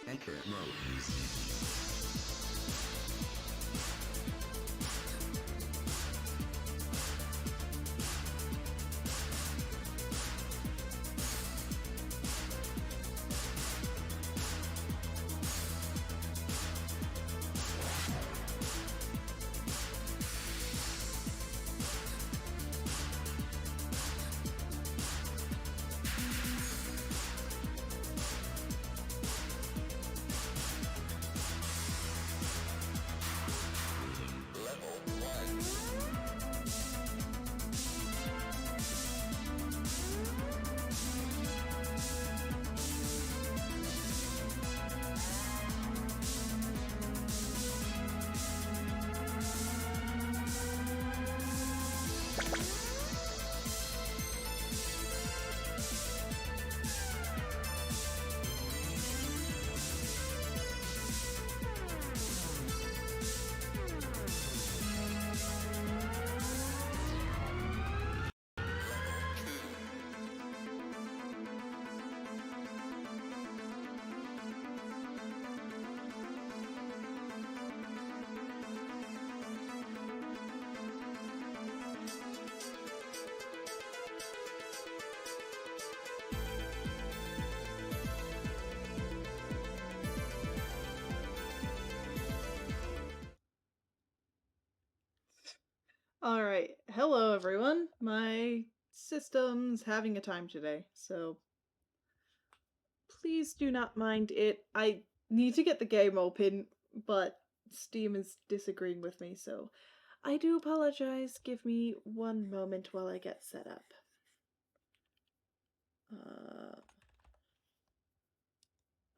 Enter mode. Alright, hello everyone. My system's having a time today, so please do not mind it. I need to get the game open, but Steam is disagreeing with me, so I do apologize. Give me one moment while I get set up.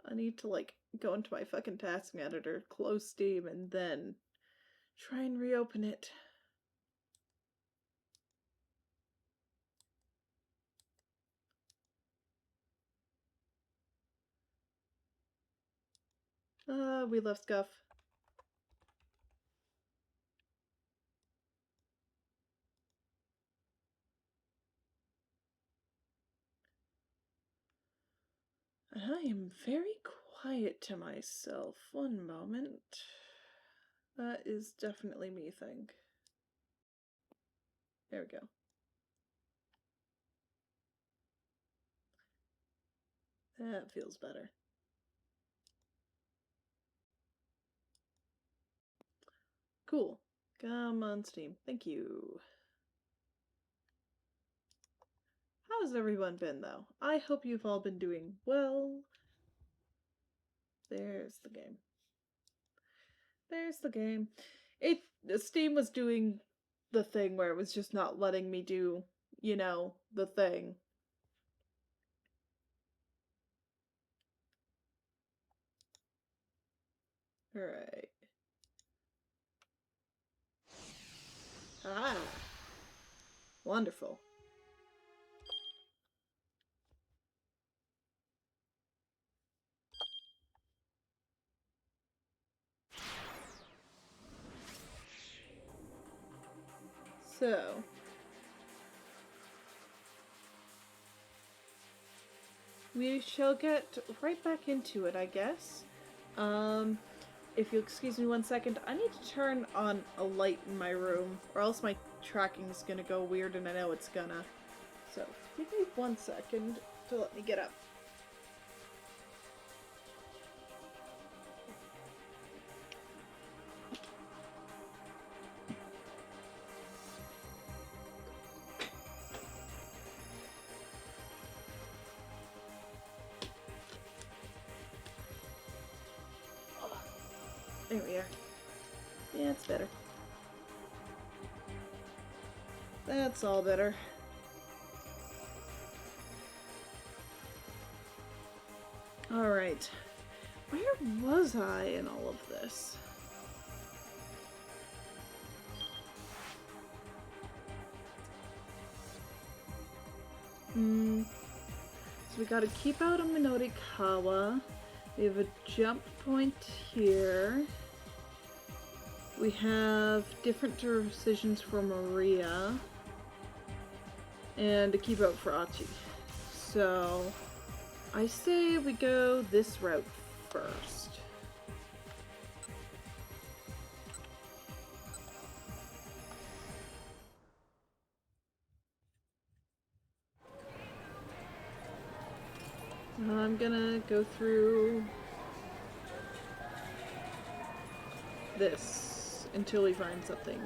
I need to, go into my fucking task editor, close Steam, and then try and reopen it. We love Scuff. I am very quiet to myself. One moment. That is definitely me thing. There we go. That feels better. Cool. Come on, Steam. Thank you. How's everyone been, though? I hope you've all been doing well. There's the game. There's the game. Steam was doing the thing where it was just not letting me do, you know, the thing. Alright. Ah! Wonderful. So, we shall get right back into it, I guess. If you'll excuse me one second, I need to turn on a light in my room, or else my tracking's gonna go weird, and I know it's gonna. So, give me 1 second to let me get up. There we are. Yeah, it's better. That's all better. Alright. Where was I in all of this? So we gotta keep out of Minorikawa. We have a jump point here. We have different decisions for Maria. And to keep out for Achi. So, I say we go this route first. I'm gonna go through this until we find something.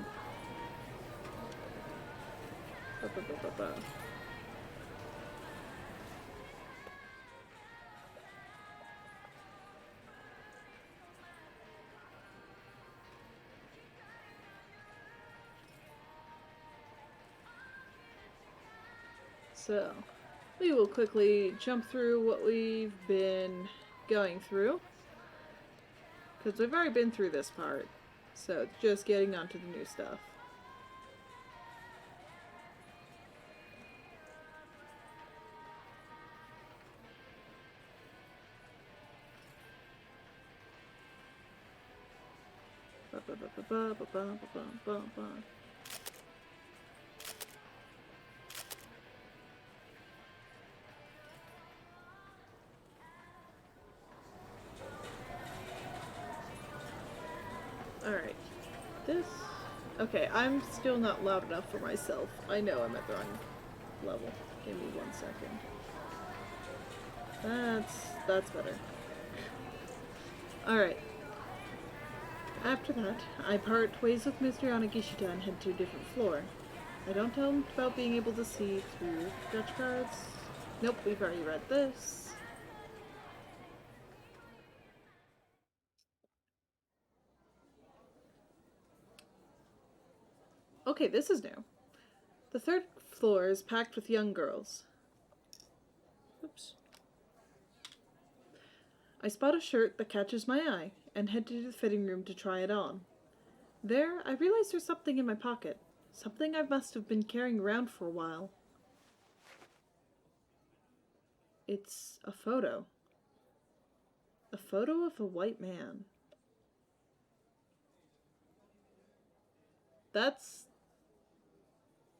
So, we will quickly jump through what we've been going through, because we've already been through this part, so it's just getting on to the new stuff. Alright. This... Okay, I'm still not loud enough for myself. I know I'm at the wrong level. Give me 1 second. That's better. Alright. After that, I part ways with Mr. Yanagishita and head to a different floor. I don't tell him about being able to see through sketch cards. Nope, we've already read this. Okay, this is new. The 3rd floor is packed with young girls. Oops. I spot a shirt that catches my eye and head to the fitting room to try it on. There, I realize there's something in my pocket. Something I must have been carrying around for a while. It's a photo. A photo of a white man. That's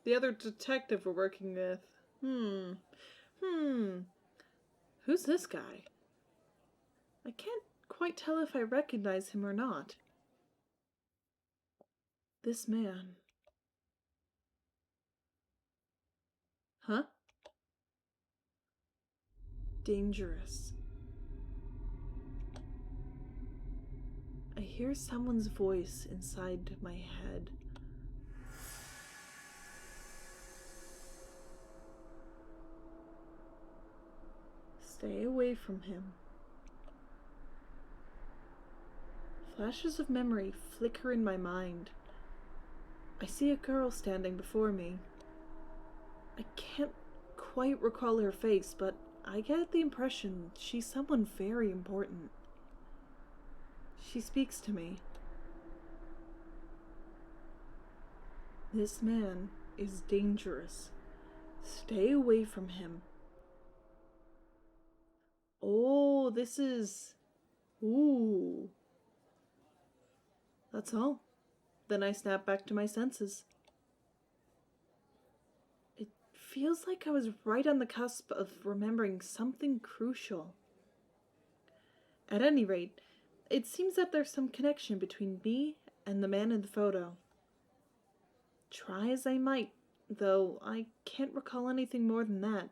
the other detective we're working with. Who's this guy? I can't quite tell if I recognize him or not. This man. Huh? Dangerous. I hear someone's voice inside my head. Stay away from him. Flashes of memory flicker in my mind. I see a girl standing before me. I can't quite recall her face, but I get the impression she's someone very important. She speaks to me. This man is dangerous. Stay away from him. Oh, this is... Ooh. That's all. Then I snap back to my senses. It feels like I was right on the cusp of remembering something crucial. At any rate, it seems that there's some connection between me and the man in the photo. Try as I might, though I can't recall anything more than that.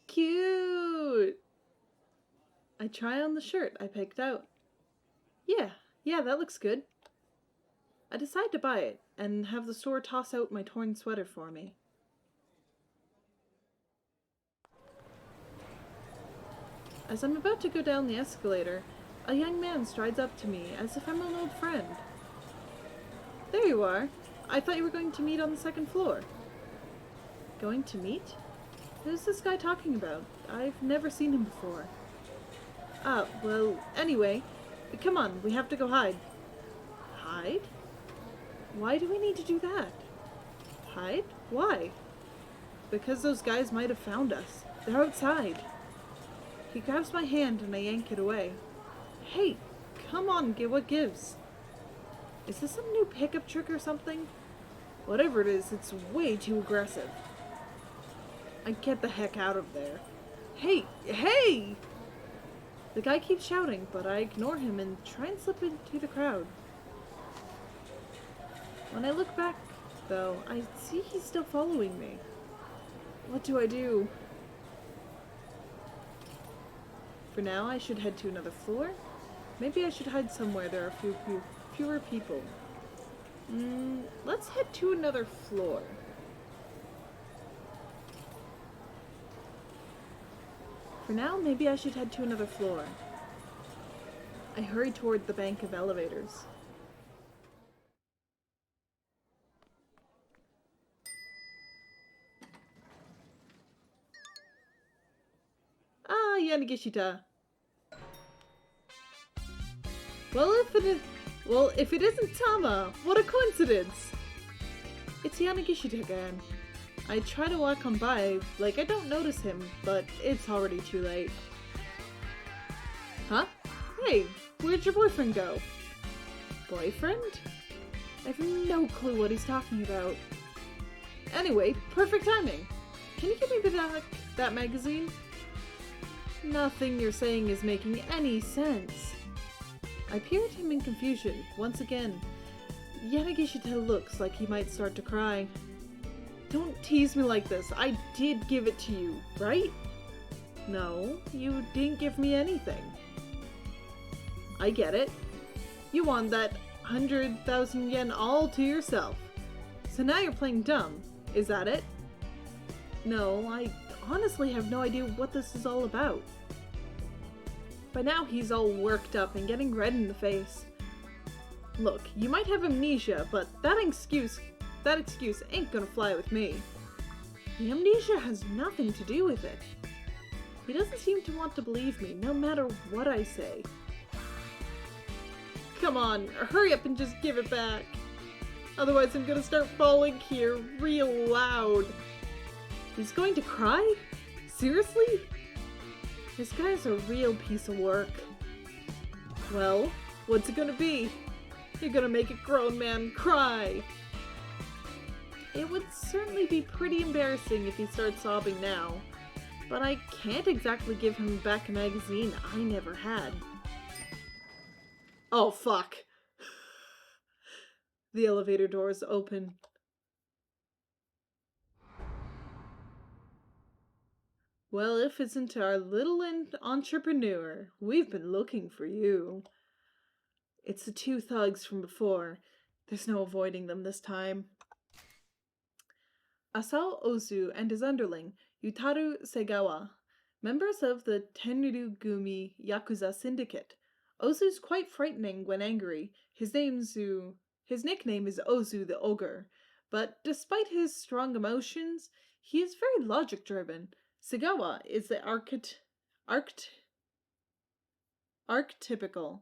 Cute! I try on the shirt I picked out. Yeah, that looks good. I decide to buy it and have the store toss out my torn sweater for me. As I'm about to go down the escalator, a young man strides up to me as if I'm an old friend. There you are. I thought you were going to meet on the 2nd floor. Going to meet? Who's this guy talking about? I've never seen him before. Well, anyway, come on, we have to go hide. Hide? Why do we need to do that? Hide? Why? Because those guys might have found us. They're outside. He grabs my hand and I yank it away. Hey, come on, what gives? Is this some new pickup trick or something? Whatever it is, it's way too aggressive. I get the heck out of there. Hey! Hey! The guy keeps shouting, but I ignore him and try and slip into the crowd. When I look back, though, I see he's still following me. What do I do? For now, I should head to another floor. Maybe I should hide somewhere there are fewer people. Let's head to another floor. For now, maybe I should head to another floor. I hurry toward the bank of elevators. Ah, Yanagishita. Well, if it isn't Tama, what a coincidence! It's Yanagishita again. I try to walk on by, like I don't notice him, but it's already too late. Huh? Hey, where'd your boyfriend go? Boyfriend? I have no clue what he's talking about. Anyway, perfect timing. Can you give me back that magazine? Nothing you're saying is making any sense. I peer at him in confusion. Once again, Yanagishita looks like he might start to cry. Don't tease me like this. I did give it to you, right? No, you didn't give me anything. I get it. You want that 100,000 yen all to yourself. So now you're playing dumb. Is that it? No, I honestly have no idea what this is all about. By now he's all worked up and getting red in the face. Look, you might have amnesia, but that excuse ain't gonna fly with me. The amnesia has nothing to do with it. He doesn't seem to want to believe me, no matter what I say. Come on, hurry up and just give it back. Otherwise I'm gonna start bawling here real loud. He's going to cry? Seriously? This guy's a real piece of work. Well, what's it gonna be? You're gonna make a grown man cry. It would certainly be pretty embarrassing if he starts sobbing now, but I can't exactly give him back a magazine I never had. Oh fuck. The elevator doors open. Well, if it isn't our little entrepreneur, we've been looking for you. It's the two thugs from before. There's no avoiding them this time. Asao Ozu and his underling, Yutaru Segawa, members of the Tenryugumi Yakuza Syndicate. Ozu's quite frightening when angry. His nickname is Ozu the Ogre, but despite his strong emotions, he is very logic-driven. Segawa is the archetypical,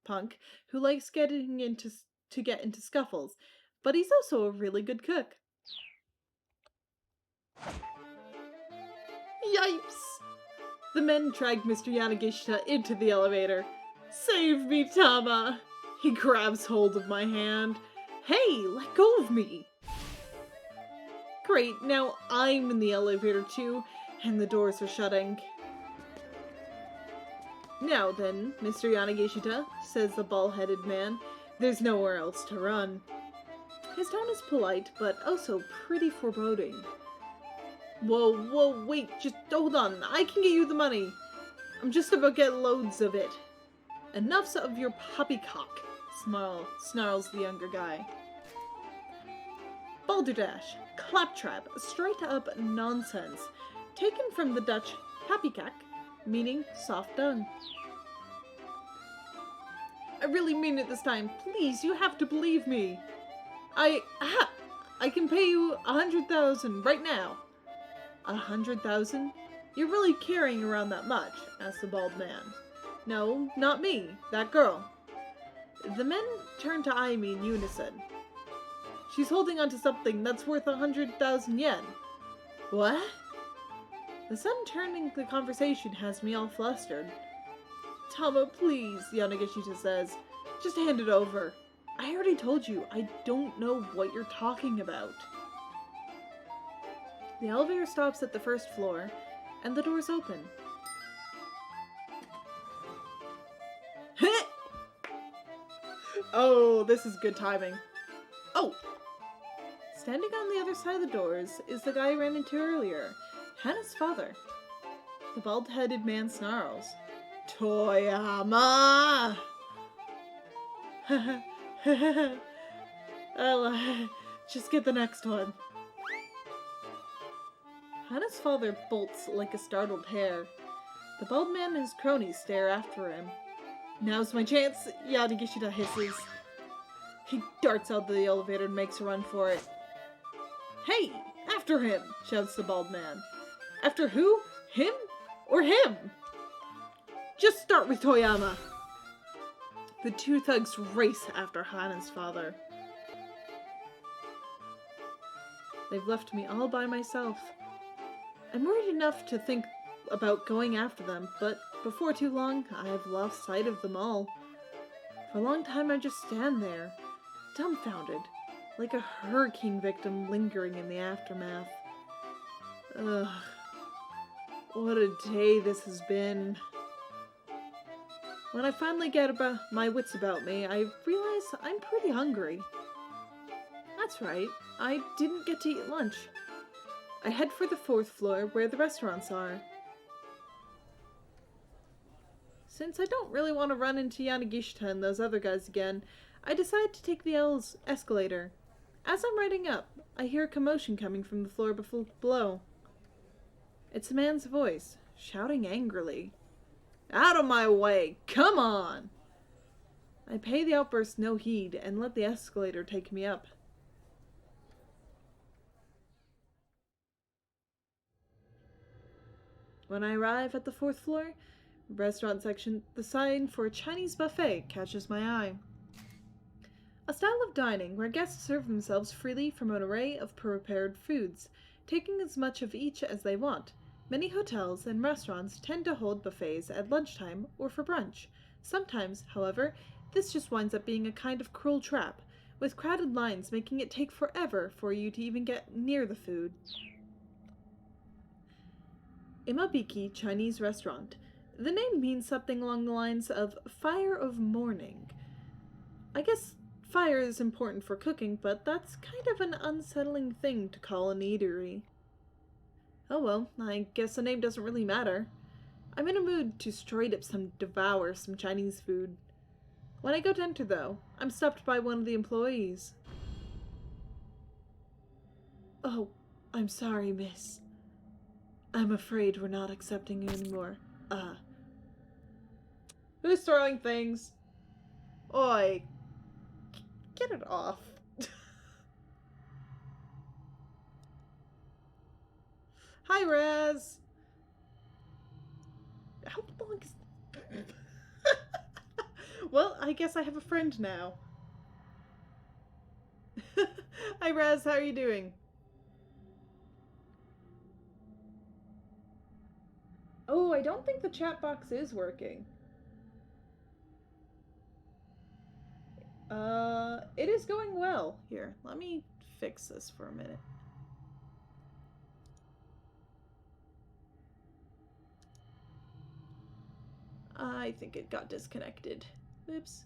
punk who likes get into scuffles, but he's also a really good cook. Yipes! The men drag Mr. Yanagishita into the elevator. Save me, Tama! He grabs hold of my hand. Hey, let go of me! Great, now I'm in the elevator too, and the doors are shutting. Now then, Mr. Yanagishita, says the bald-headed man, there's nowhere else to run. His tone is polite, but also pretty foreboding. Whoa, wait, just hold on, I can get you the money. I'm just about to get loads of it. Enough's of your poppycock, snarls the younger guy. Balderdash, claptrap, straight-up nonsense, taken from the Dutch happycock, meaning soft dung. I really mean it this time. Please, you have to believe me. I can pay you 100,000 right now. 100,000? You're really carrying around that much? Asked the bald man. No, not me. That girl. The men turn to eye me in unison. She's holding onto something that's worth 100,000 yen. What? The sudden turning the conversation has me all flustered. Tama, please, Yanagishita says. Just hand it over. I already told you, I don't know what you're talking about. The elevator stops at the first floor, and the doors open. Oh, this is good timing. Oh! Standing on the other side of the doors is the guy I ran into earlier, Hannah's father. The bald-headed man snarls. Toyama! I'll just get the next one. Hannah's father bolts like a startled hare. The bald man and his cronies stare after him. Now's my chance, Yanagishita hisses. He darts out the elevator and makes a run for it. Hey! After him! Shouts the bald man. After who? Him? Or him? Just start with Toyama! The two thugs race after Hannah's father. They've left me all by myself. I'm worried enough to think about going after them, but before too long, I have lost sight of them all. For a long time, I just stand there, dumbfounded, like a hurricane victim lingering in the aftermath. Ugh. What a day this has been. When I finally get my wits about me, I realize I'm pretty hungry. That's right, I didn't get to eat lunch. I head for the 4th floor where the restaurants are. Since I don't really want to run into Yanagishita and those other guys again, I decide to take the escalator. As I'm riding up, I hear a commotion coming from the floor below. It's a man's voice, shouting angrily. Out of my way! Come on! I pay the outburst no heed and let the escalator take me up. When I arrive at the 4th floor, restaurant section, the sign for a Chinese buffet catches my eye. A style of dining where guests serve themselves freely from an array of prepared foods, taking as much of each as they want. Many hotels and restaurants tend to hold buffets at lunchtime or for brunch. Sometimes, however, this just winds up being a kind of cruel trap, with crowded lines making it take forever for you to even get near the food. Imabiki Chinese Restaurant. The name means something along the lines of fire of morning. I guess fire is important for cooking, but that's kind of an unsettling thing to call an eatery. Oh well, I guess the name doesn't really matter. I'm in a mood to straight up devour some Chinese food. When I go to enter, though, I'm stopped by one of the employees. Oh, I'm sorry, miss. I'm afraid we're not accepting you anymore. Who's throwing things? Oi. Get it off. Hi, Raz. How long is... Well, I guess I have a friend now. Hi, Raz. How are you doing? Oh, I don't think the chat box is working. It is going well. Here, let me fix this for a minute. I think it got disconnected. Oops.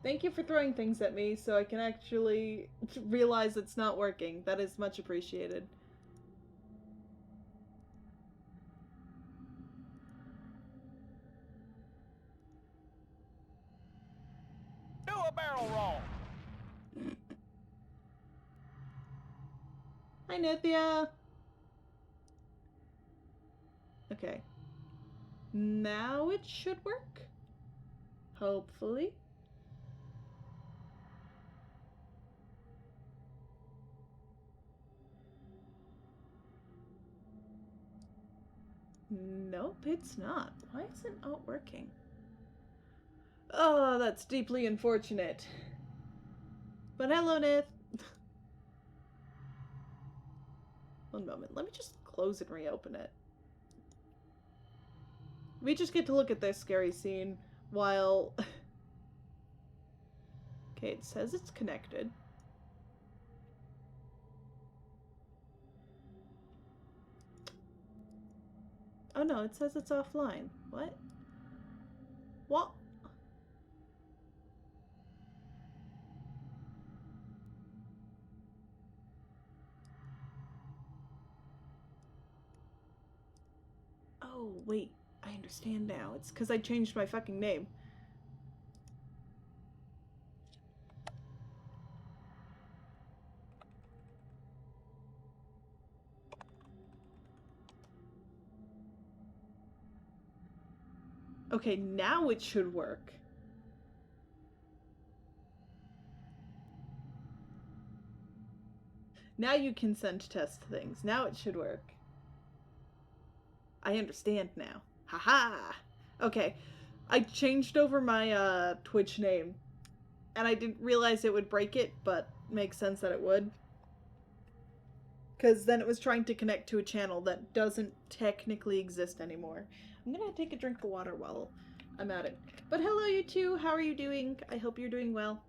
Thank you for throwing things at me so I can actually realize it's not working. That is much appreciated. Do a barrel roll. Hi, Nithya. Okay. Now it should work. Hopefully. Nope, it's not. Why is it not working? Oh, that's deeply unfortunate. But hello, Nith. One moment. Let me just close and reopen it. We just get to look at this scary scene while Okay, it says it's connected. Oh no, it says it's offline. What? What? Oh, wait. I understand now. It's because I changed my fucking name. Okay, now it should work. Now you can send test things. Now it should work. I understand now. Haha! Okay, I changed over my Twitch name. And I didn't realize it would break it, but makes sense that it would. Because then it was trying to connect to a channel that doesn't technically exist anymore. I'm gonna take a drink of water while I'm at it. But hello, you two. How are you doing? I hope you're doing well.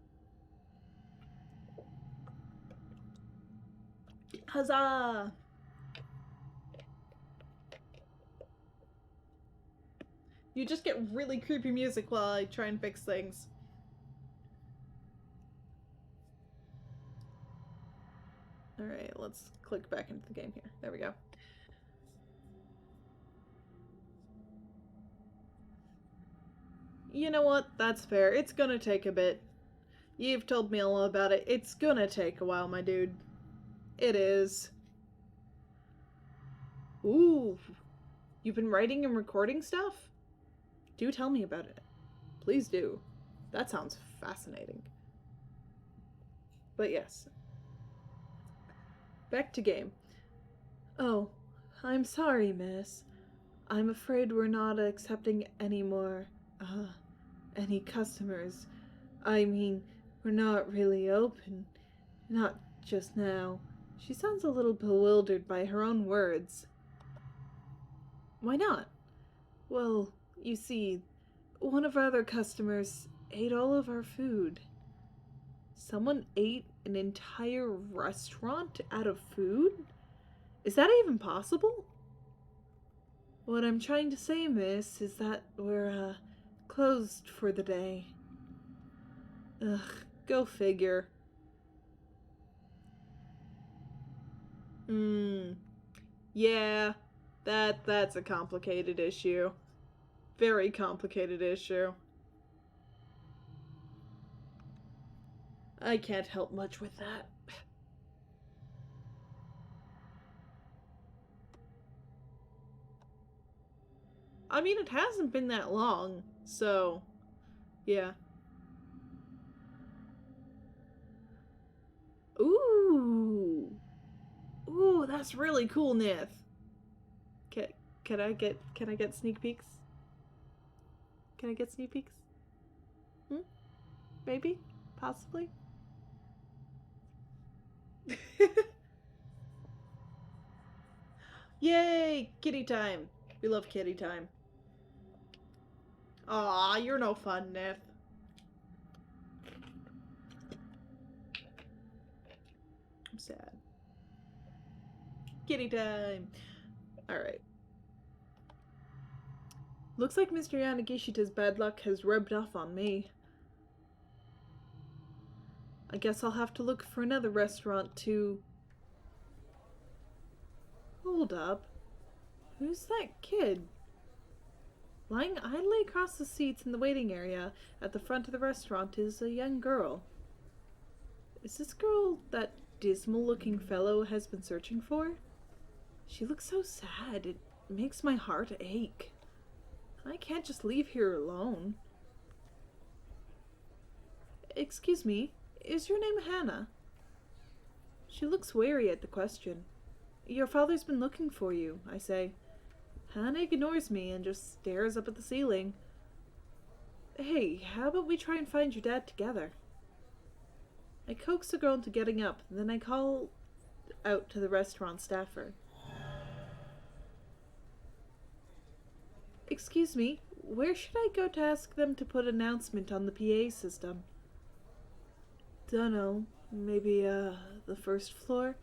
Huzzah! You just get really creepy music while I try and fix things. Alright, let's click back into the game here. There we go. You know what? That's fair. It's gonna take a bit. You've told me all about it. It's gonna take a while, my dude. It is. Ooh. You've been writing and recording stuff? Do tell me about it. Please do. That sounds fascinating. But yes. Back to game. Oh, I'm sorry, miss. I'm afraid we're not accepting any more, any customers. I mean, we're not really open. Not just now. She sounds a little bewildered by her own words. Why not? Well, you see, one of our other customers ate all of our food. Someone ate an entire restaurant out of food? Is that even possible? What I'm trying to say, miss, is that we're, closed for the day. Ugh, go figure. Yeah, that's a complicated issue. Very complicated issue. I can't help much with that. I mean, it hasn't been that long, so yeah. Ooh. Ooh, that's really cool, Nith. Can I get sneak peeks? Can I get sneak peeks? Maybe? Possibly? Yay! Kitty time! We love kitty time. Aw, you're no fun, Nith. I'm sad. Kitty time! Alright. Looks like Mr. Yanagishita's bad luck has rubbed off on me. I guess I'll have to look for another restaurant to... Hold up. Who's that kid? Lying idly across the seats in the waiting area at the front of the restaurant is a young girl. Is this girl that dismal-looking fellow has been searching for? She looks so sad. It makes my heart ache. I can't just leave here alone. Excuse me, is your name Hannah? She looks wary at the question. Your father's been looking for you, I say. Hannah ignores me and just stares up at the ceiling. Hey, how about we try and find your dad together? I coax the girl into getting up, and then I call out to the restaurant staffer. Excuse me, where should I go to ask them to put an announcement on the PA system? Dunno. Maybe, the first floor?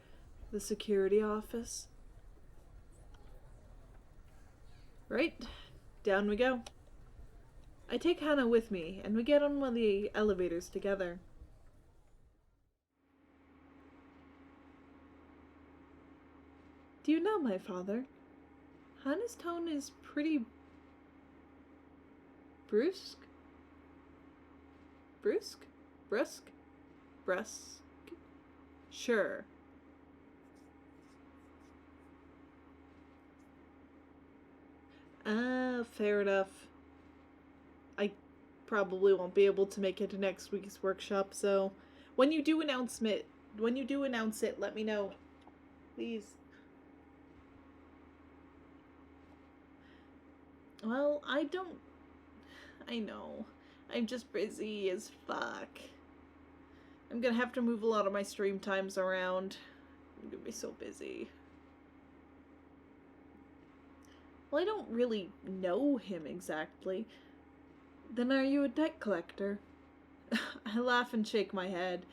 The security office? Right? Down we go. I take Hannah with me, and we get on one of the elevators together. Do you know my father? Hannah's tone is pretty brusque? Brusque? Brusque? Brusque? Sure. Ah, fair enough. I probably won't be able to make it to next week's workshop, so when you do announce it, let me know. Please. Well, I know. I'm just busy as fuck. I'm gonna have to move a lot of my stream times around. I'm gonna be so busy. Well, I don't really know him exactly. Then are you a debt collector? I laugh and shake my head.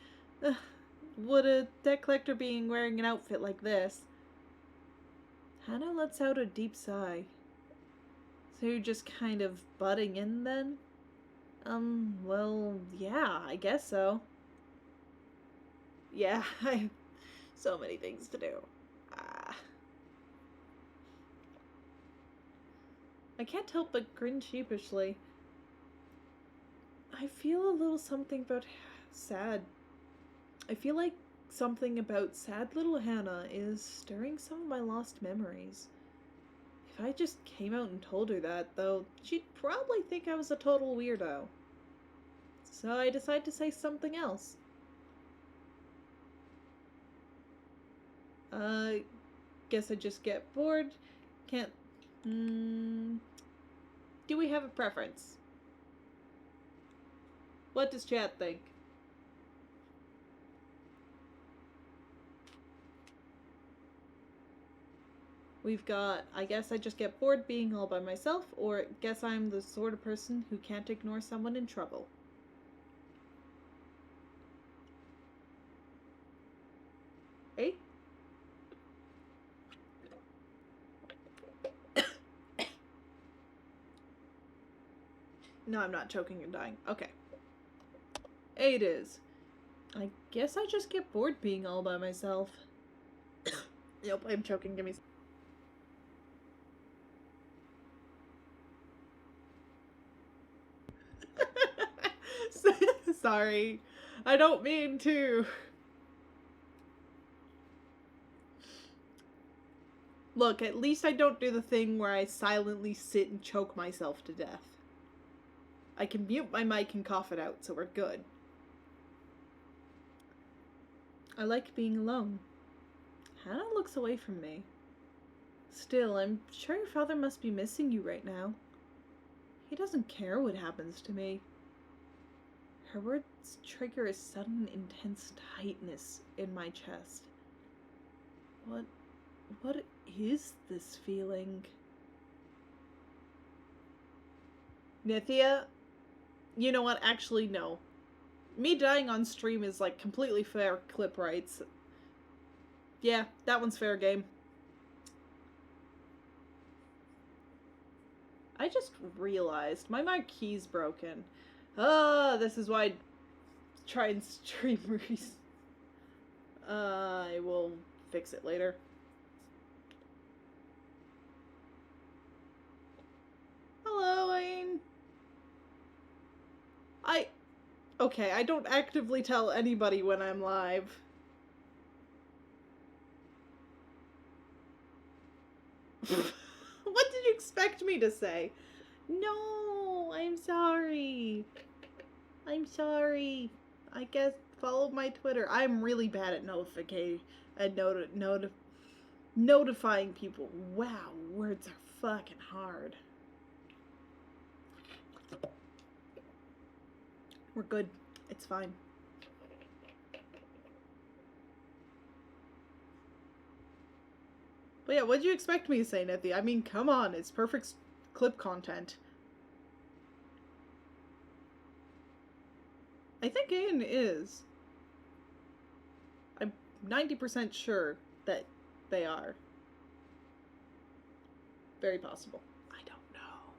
Would a debt collector be wearing an outfit like this? Hannah lets out a deep sigh. So you're just kind of butting in then? Well, yeah, I guess so. Yeah, I have so many things to do. I can't help but grin sheepishly. I feel a little something about sad. I feel like something about sad little Hannah is stirring some of my lost memories. If I just came out and told her that, though, she'd probably think I was a total weirdo. So I decide to say something else. Guess I just get bored. Can't... Do we have a preference? What does chat think? We've got, I guess I just get bored being all by myself, or guess I'm the sort of person who can't ignore someone in trouble. Eh? No, I'm not choking and dying. Okay. It is. I guess I just get bored being all by myself. Yep, I'm choking. Give me... Sorry. I don't mean to. Look, at least I don't do the thing where I silently sit and choke myself to death. I can mute my mic and cough it out, so we're good. I like being alone. Hannah looks away from me. Still, I'm sure your father must be missing you right now. He doesn't care what happens to me. Her words trigger a sudden, intense tightness in my chest. What is this feeling? Nithya? You know what? Actually, no. Me dying on stream is, like, completely fair clip rights. Yeah, that one's fair game. I just realized my marquee's broken. This is why I try and stream Reese. I will fix it later. Hello, Wayne. Okay, I don't actively tell anybody when I'm live. What did you expect me to say? No, I'm sorry. I'm sorry. I guess follow my Twitter. I'm really bad at notifying people. Wow, words are fucking hard. We're good. It's fine. But yeah, what'd you expect me to say, Nithya? I mean, come on, it's perfect clip content. I think Aiden is. 90% sure that they are. Very possible. I don't know.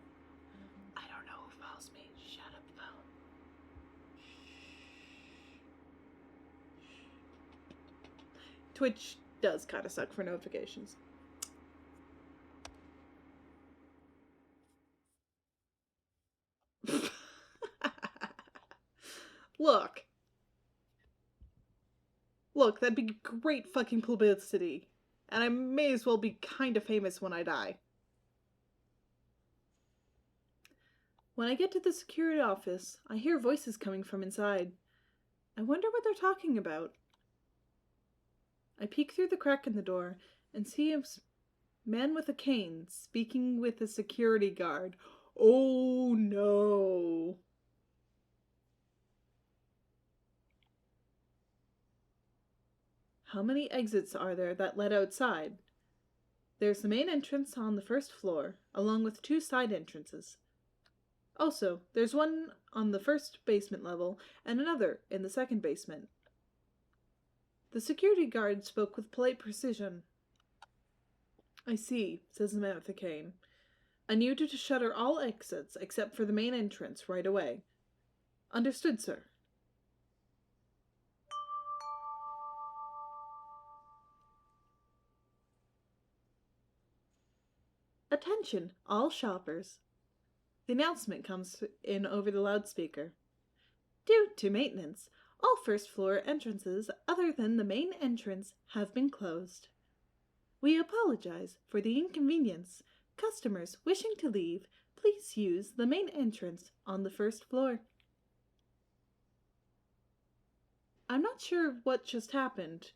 I don't know who follows me. Shut up, phone. Twitch does kind of suck for notifications. Look. Look, that'd be great fucking publicity. And I may as well be kind of famous when I die. When I get to the security office, I hear voices coming from inside. I wonder what they're talking about. I peek through the crack in the door and see a man with a cane speaking with a security guard. Oh no. How many exits are there that lead outside? There's the main entrance on the first floor, along with 2 side entrances. Also, there's one on the first basement level and another in the second basement. The security guard spoke with polite precision. I see, says the man with the cane. I need you to shutter all exits except for the main entrance right away. Understood, sir. Attention, all shoppers. The announcement comes in over the loudspeaker. Due to maintenance, all first floor entrances other than the main entrance have been closed. We apologize for the inconvenience. Customers wishing to leave, please use the main entrance on the first floor. I'm not sure what just happened,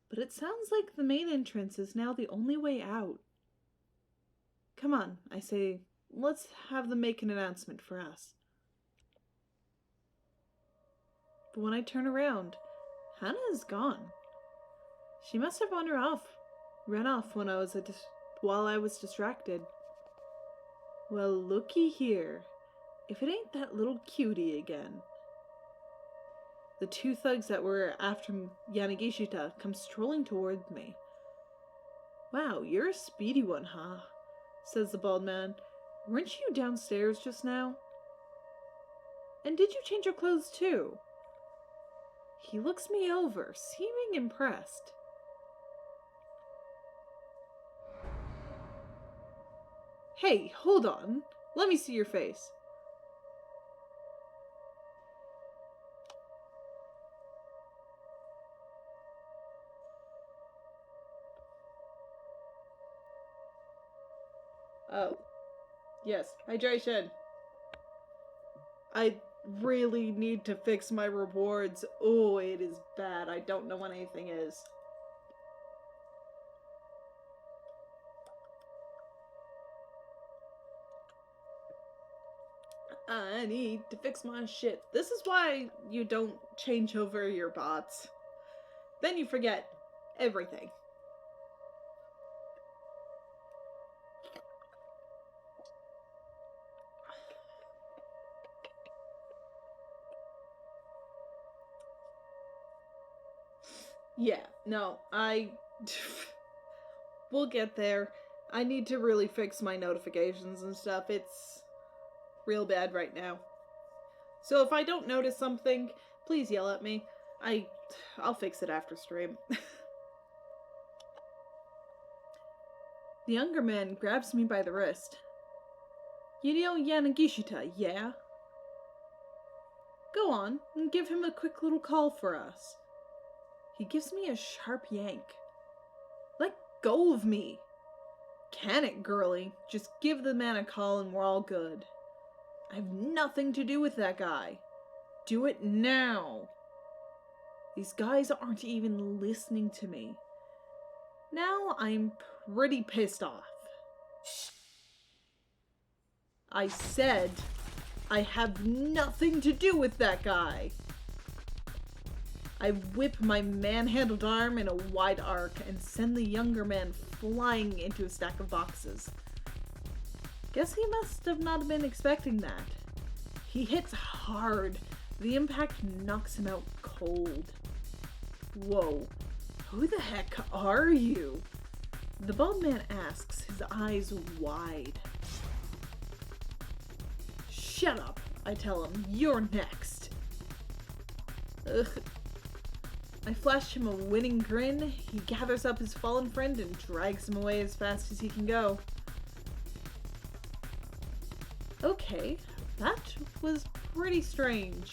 but it sounds like the main entrance is now the only way out. Come on, I say, let's have them make an announcement for us. But when I turn around, Hannah is gone. She must have run off when while I was distracted. Well, looky here. If it ain't that little cutie again. The 2 thugs that were after Yanagishita come strolling toward me. Wow, you're a speedy one, huh? Says the bald man. Weren't you downstairs just now? And did you change your clothes too? He looks me over, seeming impressed. Hey, hold on. Let me see your face. Oh. Yes, hydration. I really need to fix my rewards. Oh, it is bad. I don't know what anything is. I need to fix my shit. This is why you don't change over your bots. Then you forget everything. Yeah, no, we'll get there. I need to really fix my notifications and stuff. It's real bad right now. So if I don't notice something, please yell at me. I'll fix it after stream. The younger man grabs me by the wrist. You know Yanagishita, yeah? Go on and give him a quick little call for us. He gives me a sharp yank. Let go of me. Can it, girlie? Just give the man a call and we're all good. I have nothing to do with that guy. Do it now. These guys aren't even listening to me. Now I'm pretty pissed off. I said I have nothing to do with that guy. I whip my manhandled arm in a wide arc and send the younger man flying into a stack of boxes. Guess he must have not been expecting that. He hits hard. The impact knocks him out cold. Whoa. Who the heck are you? The bald man asks, his eyes wide. Shut up, I tell him. You're next. Ugh. I flash him a winning grin. He gathers up his fallen friend and drags him away as fast as he can go. Okay, that was pretty strange.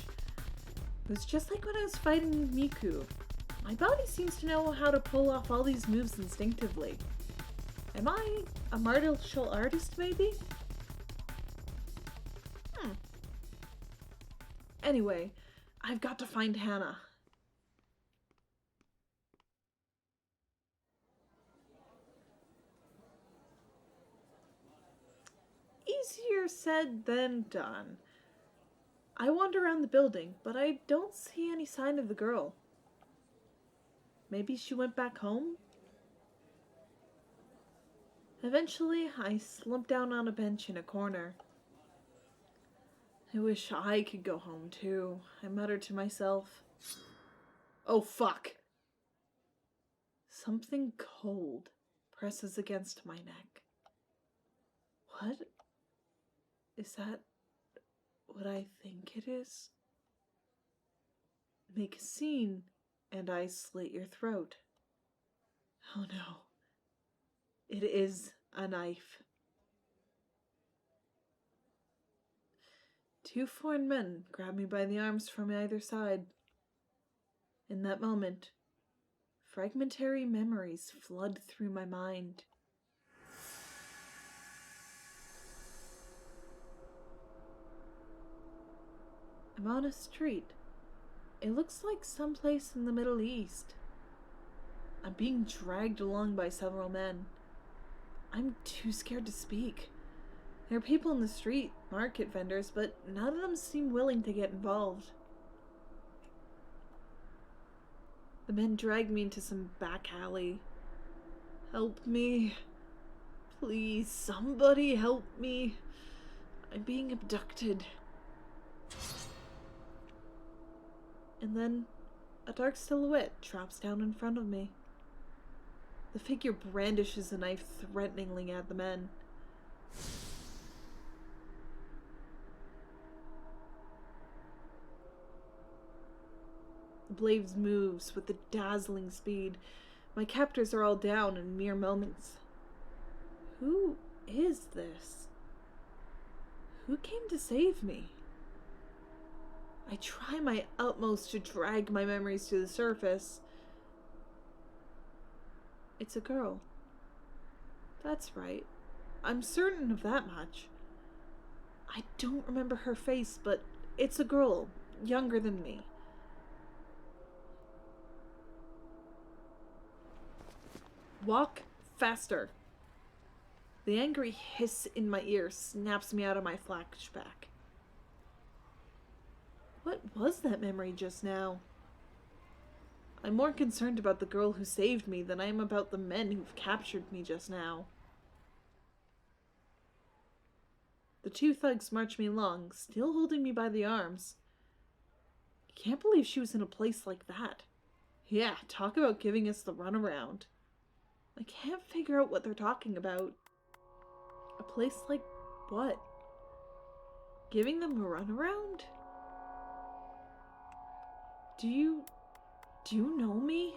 It was just like when I was fighting Miku. My body seems to know how to pull off all these moves instinctively. Am I a martial artist, maybe? Anyway, I've got to find Hannah. Easier said than done. I wander around the building, but I don't see any sign of the girl. Maybe she went back home? Eventually, I slump down on a bench in a corner. I wish I could go home too, I mutter to myself. Oh fuck! Something cold presses against my neck. What? Is that what I think it is? Make a scene, and I slit your throat. Oh no. It is a knife. Two foreign men grab me by the arms from either side. In that moment, fragmentary memories flood through my mind. I'm on a street. It looks like someplace in the Middle East. I'm being dragged along by several men. I'm too scared to speak. There are people in the street, market vendors, but none of them seem willing to get involved. The men drag me into some back alley. Help me. Please, somebody help me. I'm being abducted. And then a dark silhouette drops down in front of me. The figure brandishes a knife threateningly at the men. The blade moves with a dazzling speed. My captors are all down in mere moments. Who is this? Who came to save me? I try my utmost to drag my memories to the surface. It's a girl. That's right. I'm certain of that much. I don't remember her face, but it's a girl, younger than me. Walk faster. The angry hiss in my ear snaps me out of my flashback. What was that memory just now? I'm more concerned about the girl who saved me than I am about the men who've captured me just now. The two thugs march me along, still holding me by the arms. Can't believe she was in a place like that. Yeah, talk about giving us the runaround. I can't figure out what they're talking about. A place like what? Giving them a runaround? Do you know me?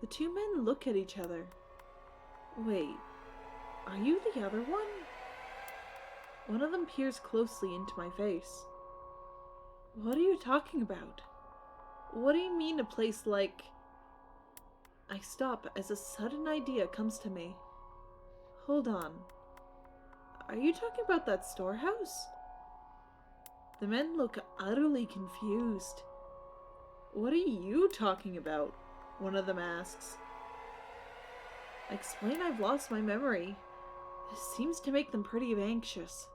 The two men look at each other. Wait, are you the other one? One of them peers closely into my face. What are you talking about? What do you mean a place like... I stop as a sudden idea comes to me. Hold on. Are you talking about that storehouse? The men look utterly confused. What are you talking about? One of them asks. I explain I've lost my memory. This seems to make them pretty anxious.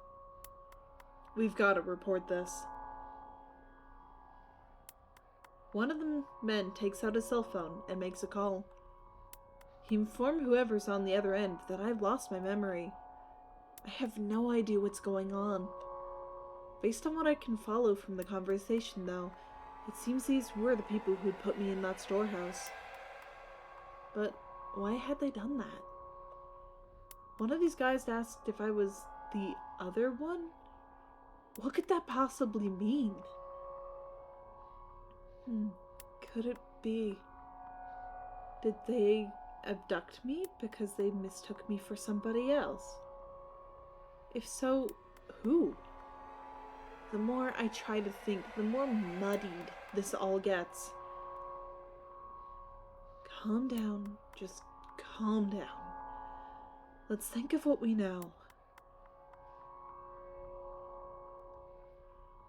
We've got to report this. One of the men takes out his cell phone and makes a call. He informed whoever's on the other end that I've lost my memory. I have no idea what's going on. Based on what I can follow from the conversation, though, it seems these were the people who'd put me in that storehouse. But why had they done that? One of these guys asked if I was the other one? What could that possibly mean? Could it be? Did they abduct me because they mistook me for somebody else? If so, who? The more I try to think, the more muddied this all gets. Calm down. Just calm down. Let's think of what we know.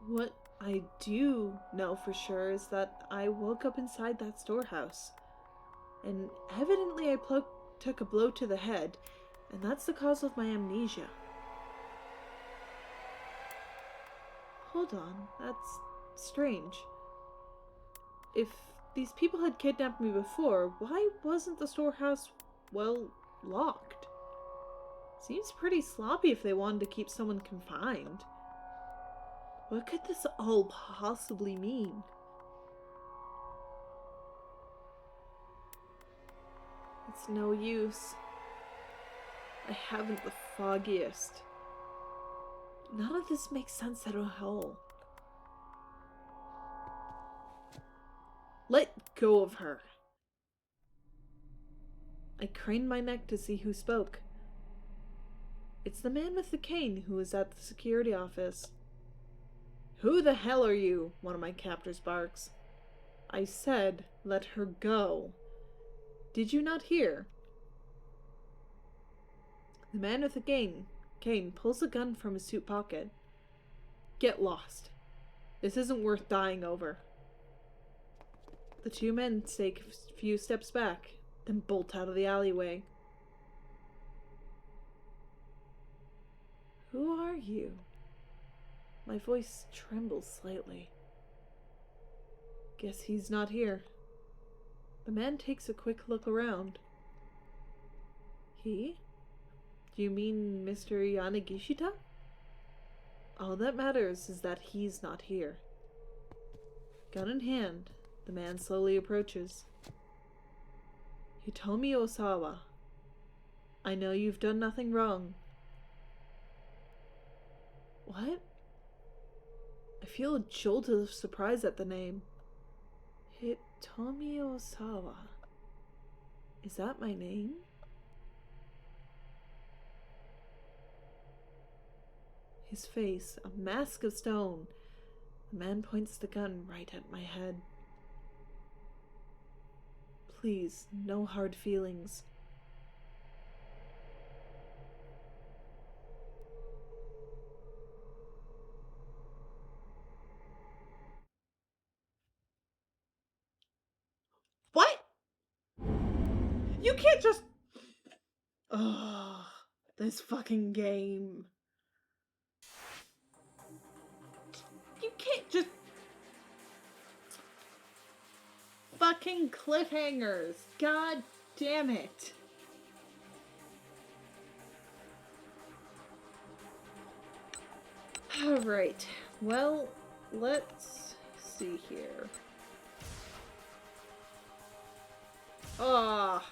What I do know for sure is that I woke up inside that storehouse. And evidently I took a blow to the head, and that's the cause of my amnesia. Hold on, that's strange. If these people had kidnapped me before, why wasn't the storehouse, well, locked? Seems pretty sloppy if they wanted to keep someone confined. What could this all possibly mean? It's no use. I haven't the foggiest. None of this makes sense at all. Let go of her. I craned my neck to see who spoke. It's the man with the cane who was at the security office. Who the hell are you? One of my captors barks. I said, let her go. Did you not hear? The man with the cane pulls a gun from his suit pocket. Get lost. This isn't worth dying over. The two men take a few steps back, then bolt out of the alleyway. Who are you? My voice trembles slightly. Guess he's not here. The man takes a quick look around. He? Do you mean Mr. Yanagishita? All that matters is that he's not here. Gun in hand, the man slowly approaches. Hitomi Osawa, I know you've done nothing wrong. What? I feel a jolt of surprise at the name. Hitomi Osawa. Is that my name? His face, a mask of stone. The man points the gun right at my head. Please, no hard feelings. What? You can't just... Ugh, this fucking game. You can't just... Fucking cliffhangers. God damn it. Alright, well, let's see here. Ah,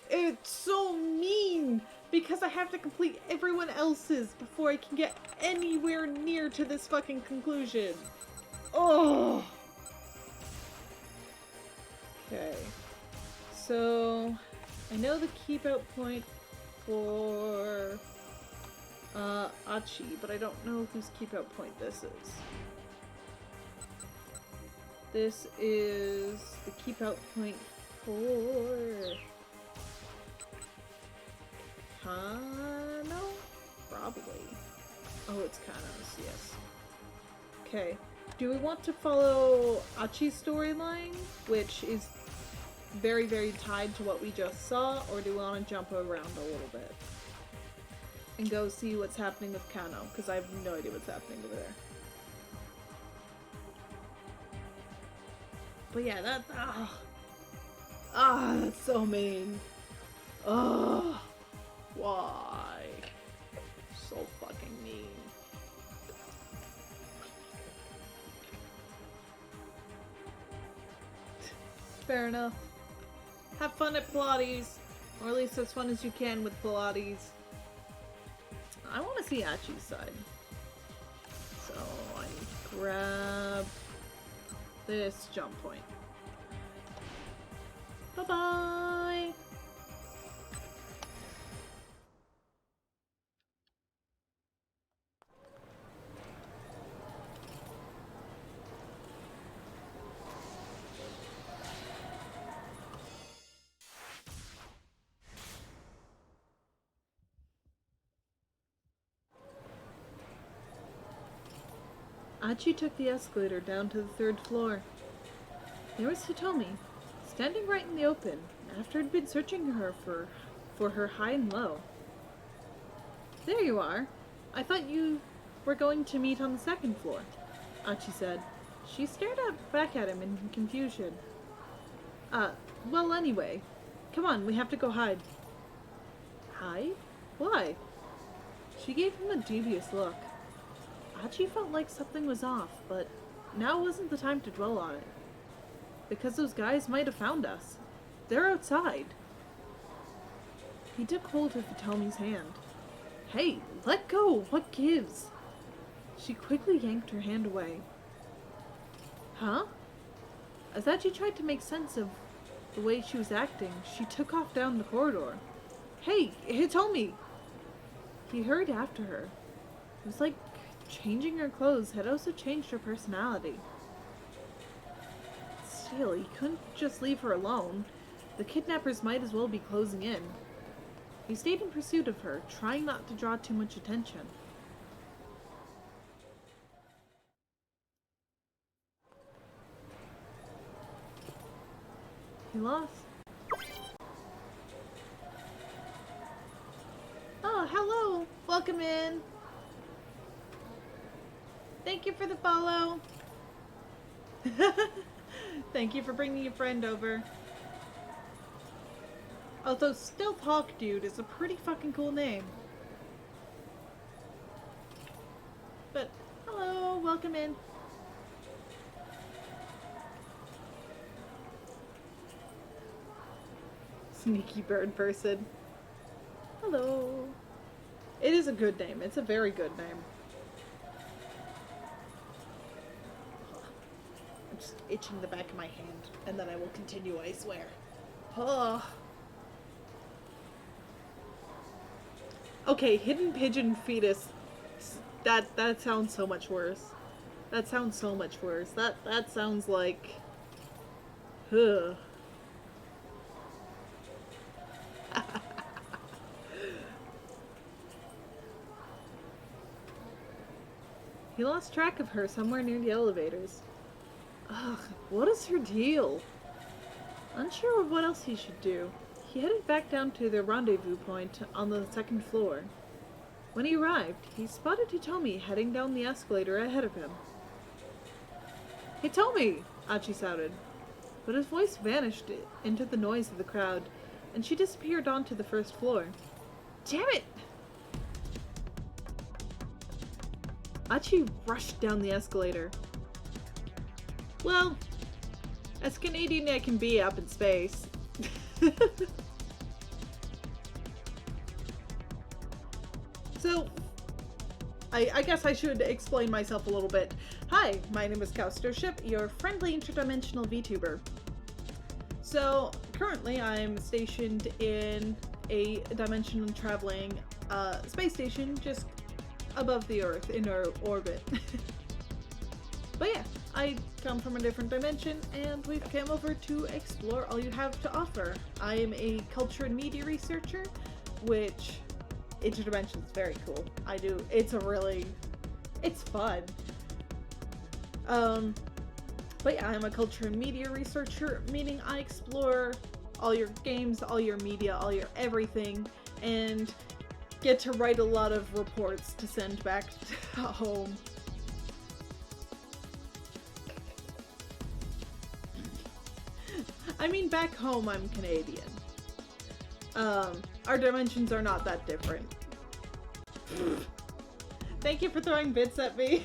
it's so mean because I have to complete everyone else's before I can get anywhere near to this fucking conclusion. Oh. Okay. So, I know the keep out point for Achi, but I don't know whose keep out point this is. This is the keep out point for Kano? Probably. Oh, it's Kano's, yes. Okay. Do we want to follow Achi's storyline, which is very, very tied to what we just saw, or do we want to jump around a little bit and go see what's happening with Kano? Because I have no idea what's happening over there. But yeah, that's so mean. Why? So fucking mean. Fair enough. Have fun at Pilates. Or at least as fun as you can with Pilates. I want to see Achi's side. So I need to grab this jump point. Bye-bye! Achi took the escalator down to the 3rd floor. There was Hitomi, standing right in the open, after I'd been searching her for her high and low. There you are. I thought you were going to meet on the 2nd floor, Achi said. She stared back at him in confusion. Well anyway. Come on, we have to go hide. Hide? Why? She gave him a dubious look. Achi felt like something was off, but now wasn't the time to dwell on it. Because those guys might have found us. They're outside. He took hold of Hitomi's hand. Hey, let go! What gives? She quickly yanked her hand away. Huh? As Achi tried to make sense of the way she was acting, she took off down the corridor. Hey, Hitomi! He hurried after her. It was like changing her clothes had also changed her personality. Still, he couldn't just leave her alone. The kidnappers might as well be closing in. He stayed in pursuit of her, trying not to draw too much attention. He lost. Oh, hello! Welcome in! Thank you for the follow! Thank you for bringing your friend over. Although Stealth Hawk Dude is a pretty fucking cool name. But, hello, welcome in. Sneaky bird person. Hello. It is a good name. It's a very good name. I'm just itching the back of my hand, and then I will continue, I swear. Oh. Okay, hidden pigeon fetus. That sounds so much worse. That sounds so much worse. That sounds like... Ugh. He lost track of her somewhere near the elevators. Ugh, what is her deal? Unsure of what else he should do, he headed back down to their rendezvous point on the 2nd floor. When he arrived, he spotted Hitomi heading down the escalator ahead of him. Hitomi! Achi shouted, but his voice vanished into the noise of the crowd, and she disappeared onto the 1st floor. Damn it! Achi rushed down the escalator. Well, as Canadian I can be up in space. So, I guess I should explain myself a little bit. Hi, my name is Sterscip, your friendly interdimensional VTuber. So, currently I'm stationed in a dimension traveling space station just above the Earth in our orbit. But yeah, I come from a different dimension and we've come over to explore all you have to offer. I am a culture and media researcher, which interdimension is very cool. It's fun. But yeah, I'm a culture and media researcher, meaning I explore all your games, all your media, all your everything, and get to write a lot of reports to send back home. I mean, back home I'm Canadian. Our dimensions are not that different. Thank you for throwing bits at me.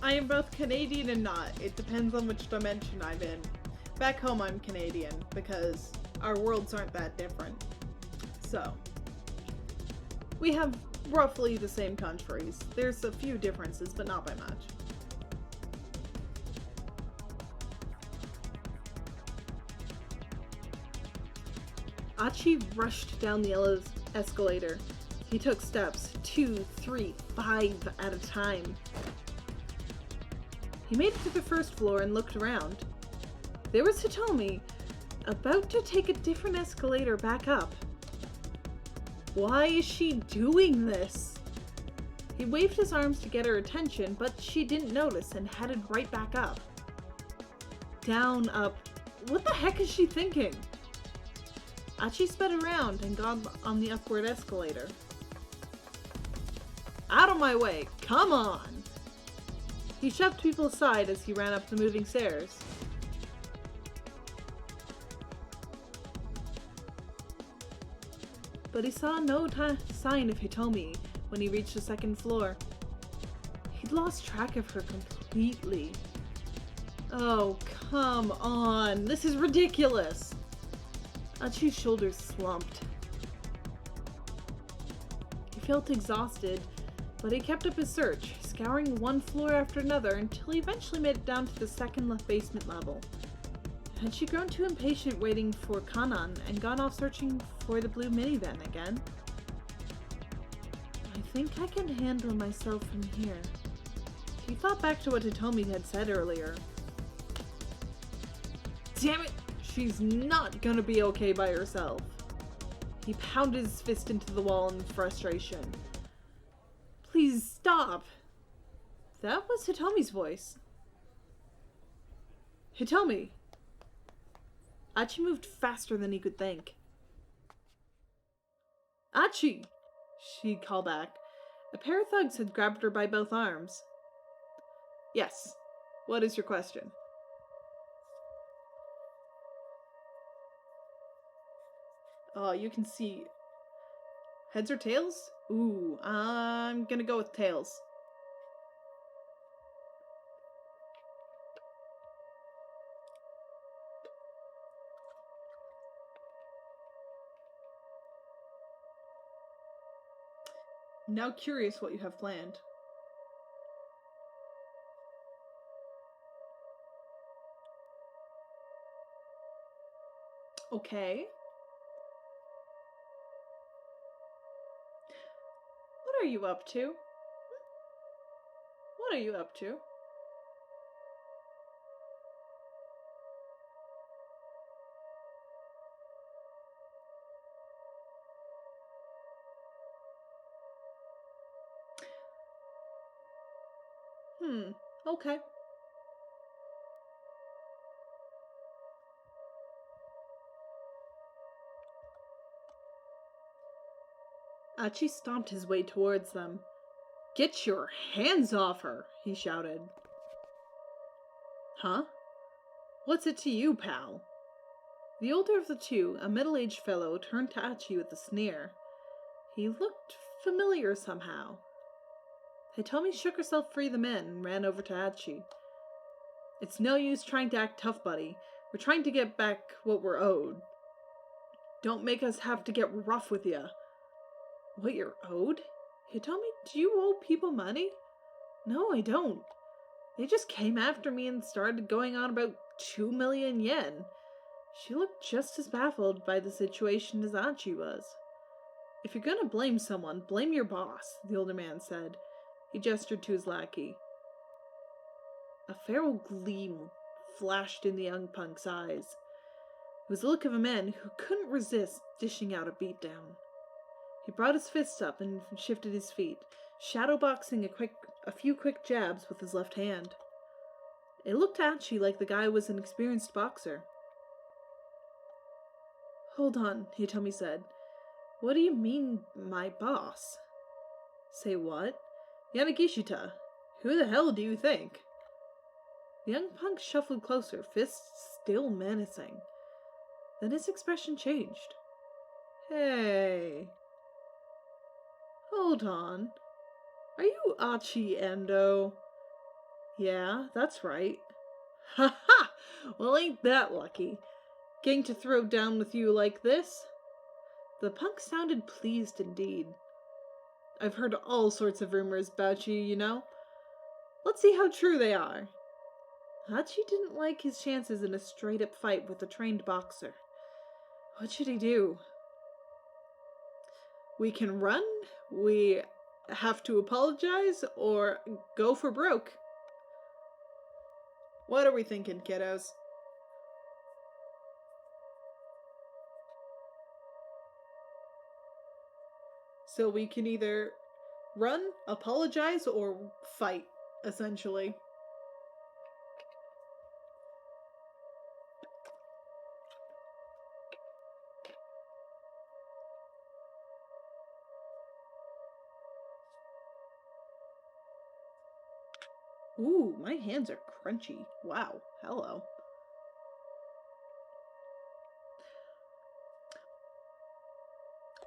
I am both Canadian and not. It depends on which dimension I'm in. Back home I'm Canadian because our worlds aren't that different. So, we have roughly the same countries. There's a few differences, but not by much. Achi rushed down the escalator. He took steps, 2, 3, 5 at a time. He made it to the first floor and looked around. There was Hitomi, about to take a different escalator back up. Why is she doing this? He waved his arms to get her attention, but she didn't notice and headed right back up. Down, up. What the heck is she thinking? Achi sped around and got on the upward escalator. Out of my way, come on! He shoved people aside as he ran up the moving stairs. But he saw no sign of Hitomi when he reached the second floor. He'd lost track of her completely. Oh, come on. This is ridiculous. Achi's shoulders slumped. He felt exhausted, but he kept up his search, scouring one floor after another until he eventually made it down to the second basement level. Had she grown too impatient waiting for Kanan and gone off searching for the blue minivan again? I think I can handle myself from here. He thought back to what Hitomi had said earlier. Damn it! She's not gonna be okay by herself. He pounded his fist into the wall in frustration. Please stop! That was Hitomi's voice. Hitomi! Achi moved faster than he could think. Achi! She called back. A pair of thugs had grabbed her by both arms. Yes. What is your question? Oh, you can see heads or tails? Ooh, I'm gonna go with tails. I'm now curious what you have planned. Okay. What are you up to? What are you up to? Okay. Achi stomped his way towards them. Get your hands off her, he shouted. Huh? What's it to you, pal? The older of the two, a middle-aged fellow, turned to Achi with a sneer. He looked familiar somehow. Hitomi shook herself free of the men and ran over to Achi. It's no use trying to act tough, buddy. We're trying to get back what we're owed. Don't make us have to get rough with you. What you're owed? Hitomi, do you owe people money? No, I don't. They just came after me and started going on about 2 million yen. She looked just as baffled by the situation as Achi was. If you're gonna blame someone, blame your boss, the older man said. He gestured to his lackey. A feral gleam flashed in the young punk's eyes. It was the look of a man who couldn't resist dishing out a beatdown. He brought his fists up and shifted his feet, shadowboxing a few quick jabs with his left hand. It looked to Achi like the guy was an experienced boxer. Hold on, Hitomi said. What do you mean, my boss? Say what? Yanagishita. Who the hell do you think? The young punk shuffled closer, fists still menacing. Then his expression changed. Hey. Hold on. Are you Achi Endo? Yeah, that's right. Ha ha! Well, ain't that lucky. Getting to throw down with you like this? The punk sounded pleased indeed. I've heard all sorts of rumors about you, you know. Let's see how true they are. Hachi didn't like his chances in a straight-up fight with a trained boxer. What should he do? We can run, we have to apologize, or go for broke. What are we thinking, kiddos? So we can either run, apologize, or fight, essentially. Ooh, my hands are crunchy. Wow, hello.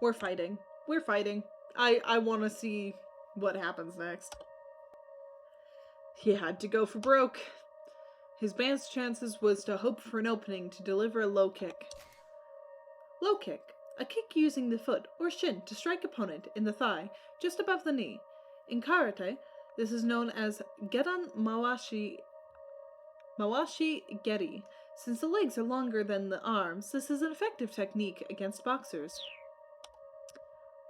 We're fighting. We're fighting. I want to see what happens next. He had to go for broke. His band's chances was to hope for an opening to deliver a low kick. Low kick. A kick using the foot or shin to strike opponent in the thigh, just above the knee. In karate, this is known as Gedan Mawashi Geri. Since the legs are longer than the arms, this is an effective technique against boxers.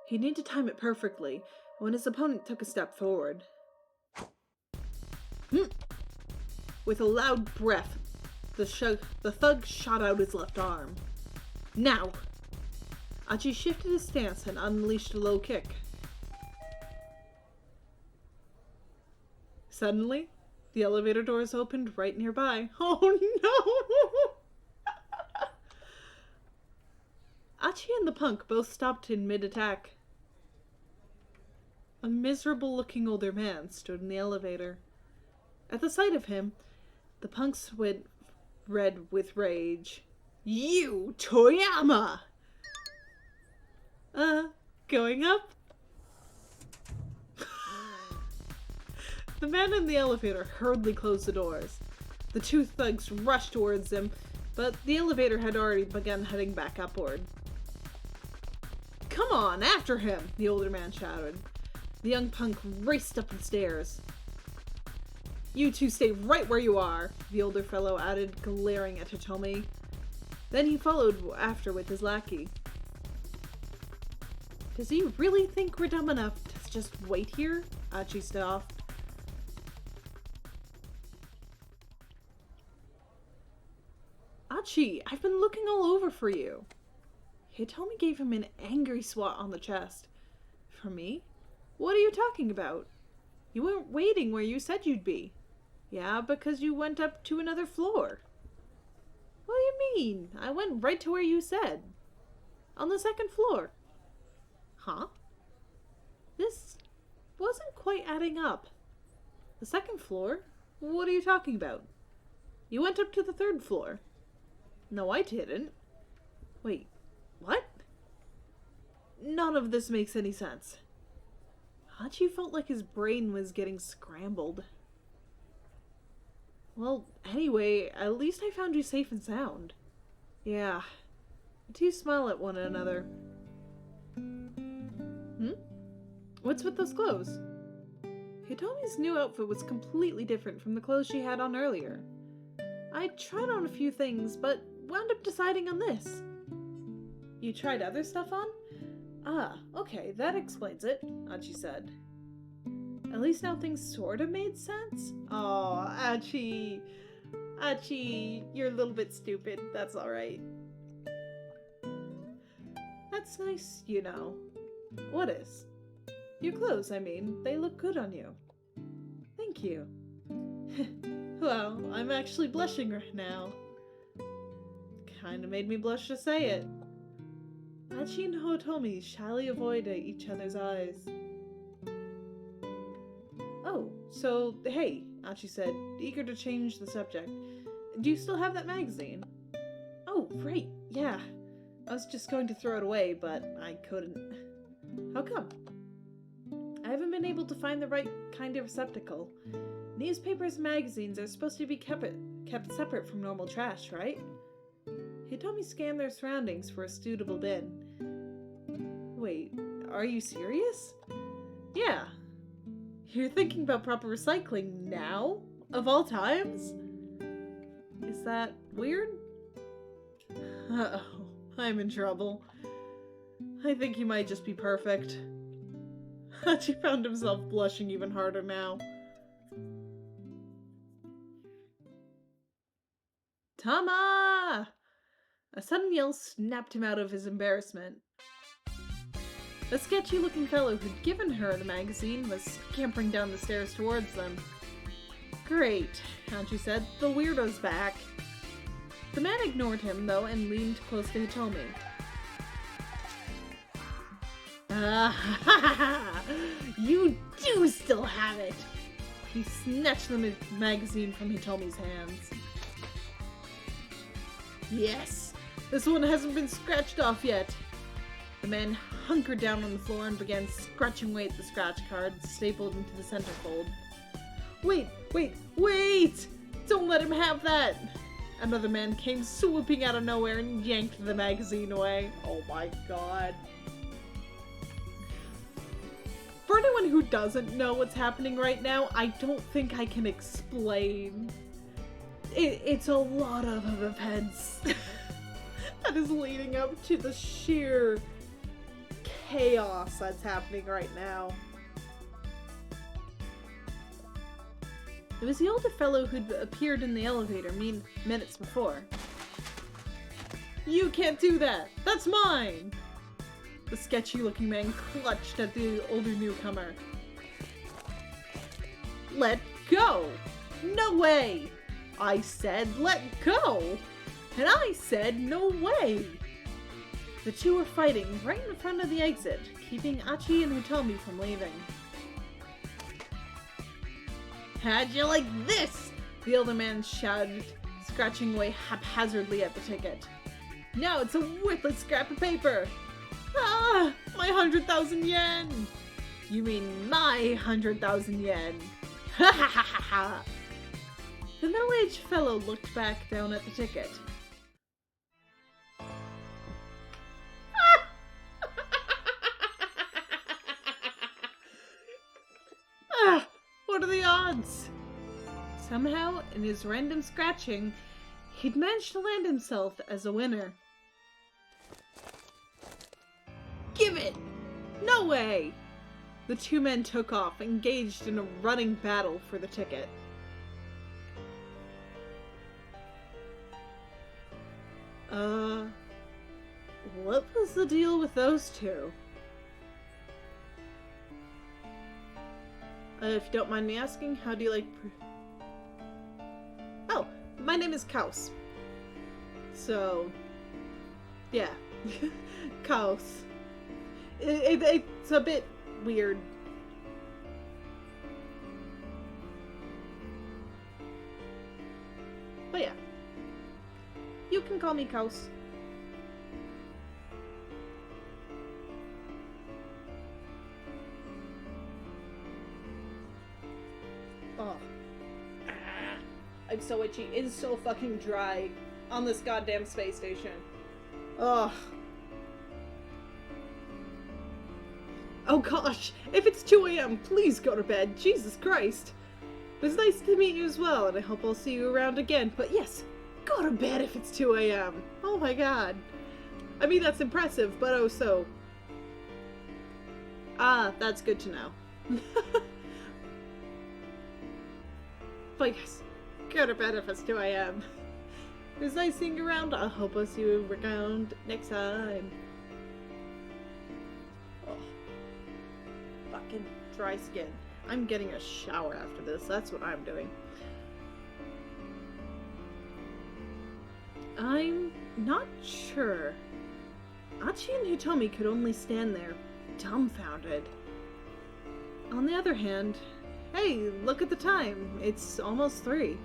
He needed to time it perfectly when his opponent took a step forward. With a loud breath, the thug shot out his left arm. Now! Achi shifted his stance and unleashed a low kick. Suddenly, the elevator doors opened right nearby. Oh no! Achi and the punk both stopped in mid-attack. A miserable-looking older man stood in the elevator. At the sight of him, the punks went red with rage. You, Toyama! Going up? The man in the elevator hurriedly closed the doors. The two thugs rushed towards him, but the elevator had already begun heading back upward. Come on, after him, the older man shouted. The young punk raced up the stairs. You two stay right where you are, the older fellow added, glaring at Hitomi. Then he followed after with his lackey. Does he really think we're dumb enough to just wait here? Achi scoffed. Achi, I've been looking all over for you. Hitomi gave him an angry swat on the chest. For me? What are you talking about? You weren't waiting where you said you'd be. Yeah, because you went up to another floor. What do you mean? I went right to where you said. On the second floor. Huh? This wasn't quite adding up. The second floor? What are you talking about? You went up to the third floor. No, I didn't. Wait, what? None of this makes any sense. Hachi felt like his brain was getting scrambled. Well, anyway, at least I found you safe and sound. Yeah. The two smile at one another. What's with those clothes? Hitomi's new outfit was completely different from the clothes she had on earlier. I tried on a few things, but wound up deciding on this. You tried other stuff on? Ah, okay, that explains it, Achi said. At least now things sorta made sense? Aw, Achi. Achi, you're a little bit stupid, that's alright. That's nice, you know. What is? Your clothes, I mean. They look good on you. Thank you. Well, I'm actually blushing right now. Kinda made me blush to say it. Achi and Hitomi shyly avoided each other's eyes. Oh, so, hey, Achi said, eager to change the subject. Do you still have that magazine? Oh, right, yeah. I was just going to throw it away, but I couldn't. How come? I haven't been able to find the right kind of receptacle. Newspapers and magazines are supposed to be kept separate from normal trash, right? He told me scan their surroundings for a suitable bin. Wait, are you serious? Yeah. You're thinking about proper recycling now? Of all times? Is that weird? Uh-oh, I'm in trouble. I think he might just be perfect. Hachi found himself blushing even harder now. Tama! A sudden yell snapped him out of his embarrassment. The sketchy-looking fellow who'd given her the magazine was scampering down the stairs towards them. Great, Hachi said. The weirdo's back. The man ignored him, though, and leaned close to Hitomi. Ah, you do still have it! He snatched the magazine from Hitomi's hands. Yes! This one hasn't been scratched off yet! The man hunkered down on the floor and began scratching away at the scratch card stapled into the centerfold. Wait! Don't let him have that! Another man came swooping out of nowhere and yanked the magazine away. Oh my god. For anyone who doesn't know what's happening right now, I don't think I can explain. It's a lot of events that is leading up to the sheer chaos that's happening right now. It was the older fellow who'd appeared in the elevator minutes before. You can't do that! That's mine! The sketchy-looking man clutched at the older newcomer. Let go! No way! I said let go! And I said no way! The two were fighting right in front of the exit, keeping Achi and Hitomi from leaving. How'd you like this? The older man shouted, scratching away haphazardly at the ticket. Now it's a worthless scrap of paper! Ah! My 100,000 yen! You mean my 100,000 yen! Ha ha ha ha ha! The middle-aged fellow looked back down at the ticket. Ah! What are the odds? Somehow, in his random scratching, he'd managed to land himself as a winner. Give it! No way! The two men took off, engaged in a running battle for the ticket. What was the deal with those two? If you don't mind me asking, how do you like... Oh, my name is Kaos. So, yeah. Kaos. It's a bit weird. But yeah. You can call me Kaos. Oh. I'm so itchy. It's so fucking dry on this goddamn space station. Ugh. Oh gosh, if it's 2 a.m., please go to bed. Jesus Christ. It was nice to meet you as well, and I hope I'll see you around again. But yes, go to bed if it's 2 a.m. Oh my god. I mean, that's impressive, but oh so. Ah, that's good to know. But yes, go to bed if it's 2 a.m. It was nice seeing you around. I hope I'll see you around next time. Oh. Fucking dry skin. I'm getting a shower after this. That's what I'm doing. I'm not sure. Achi and Hitomi could only stand there, dumbfounded. On the other hand, hey, look at the time. It's almost 3.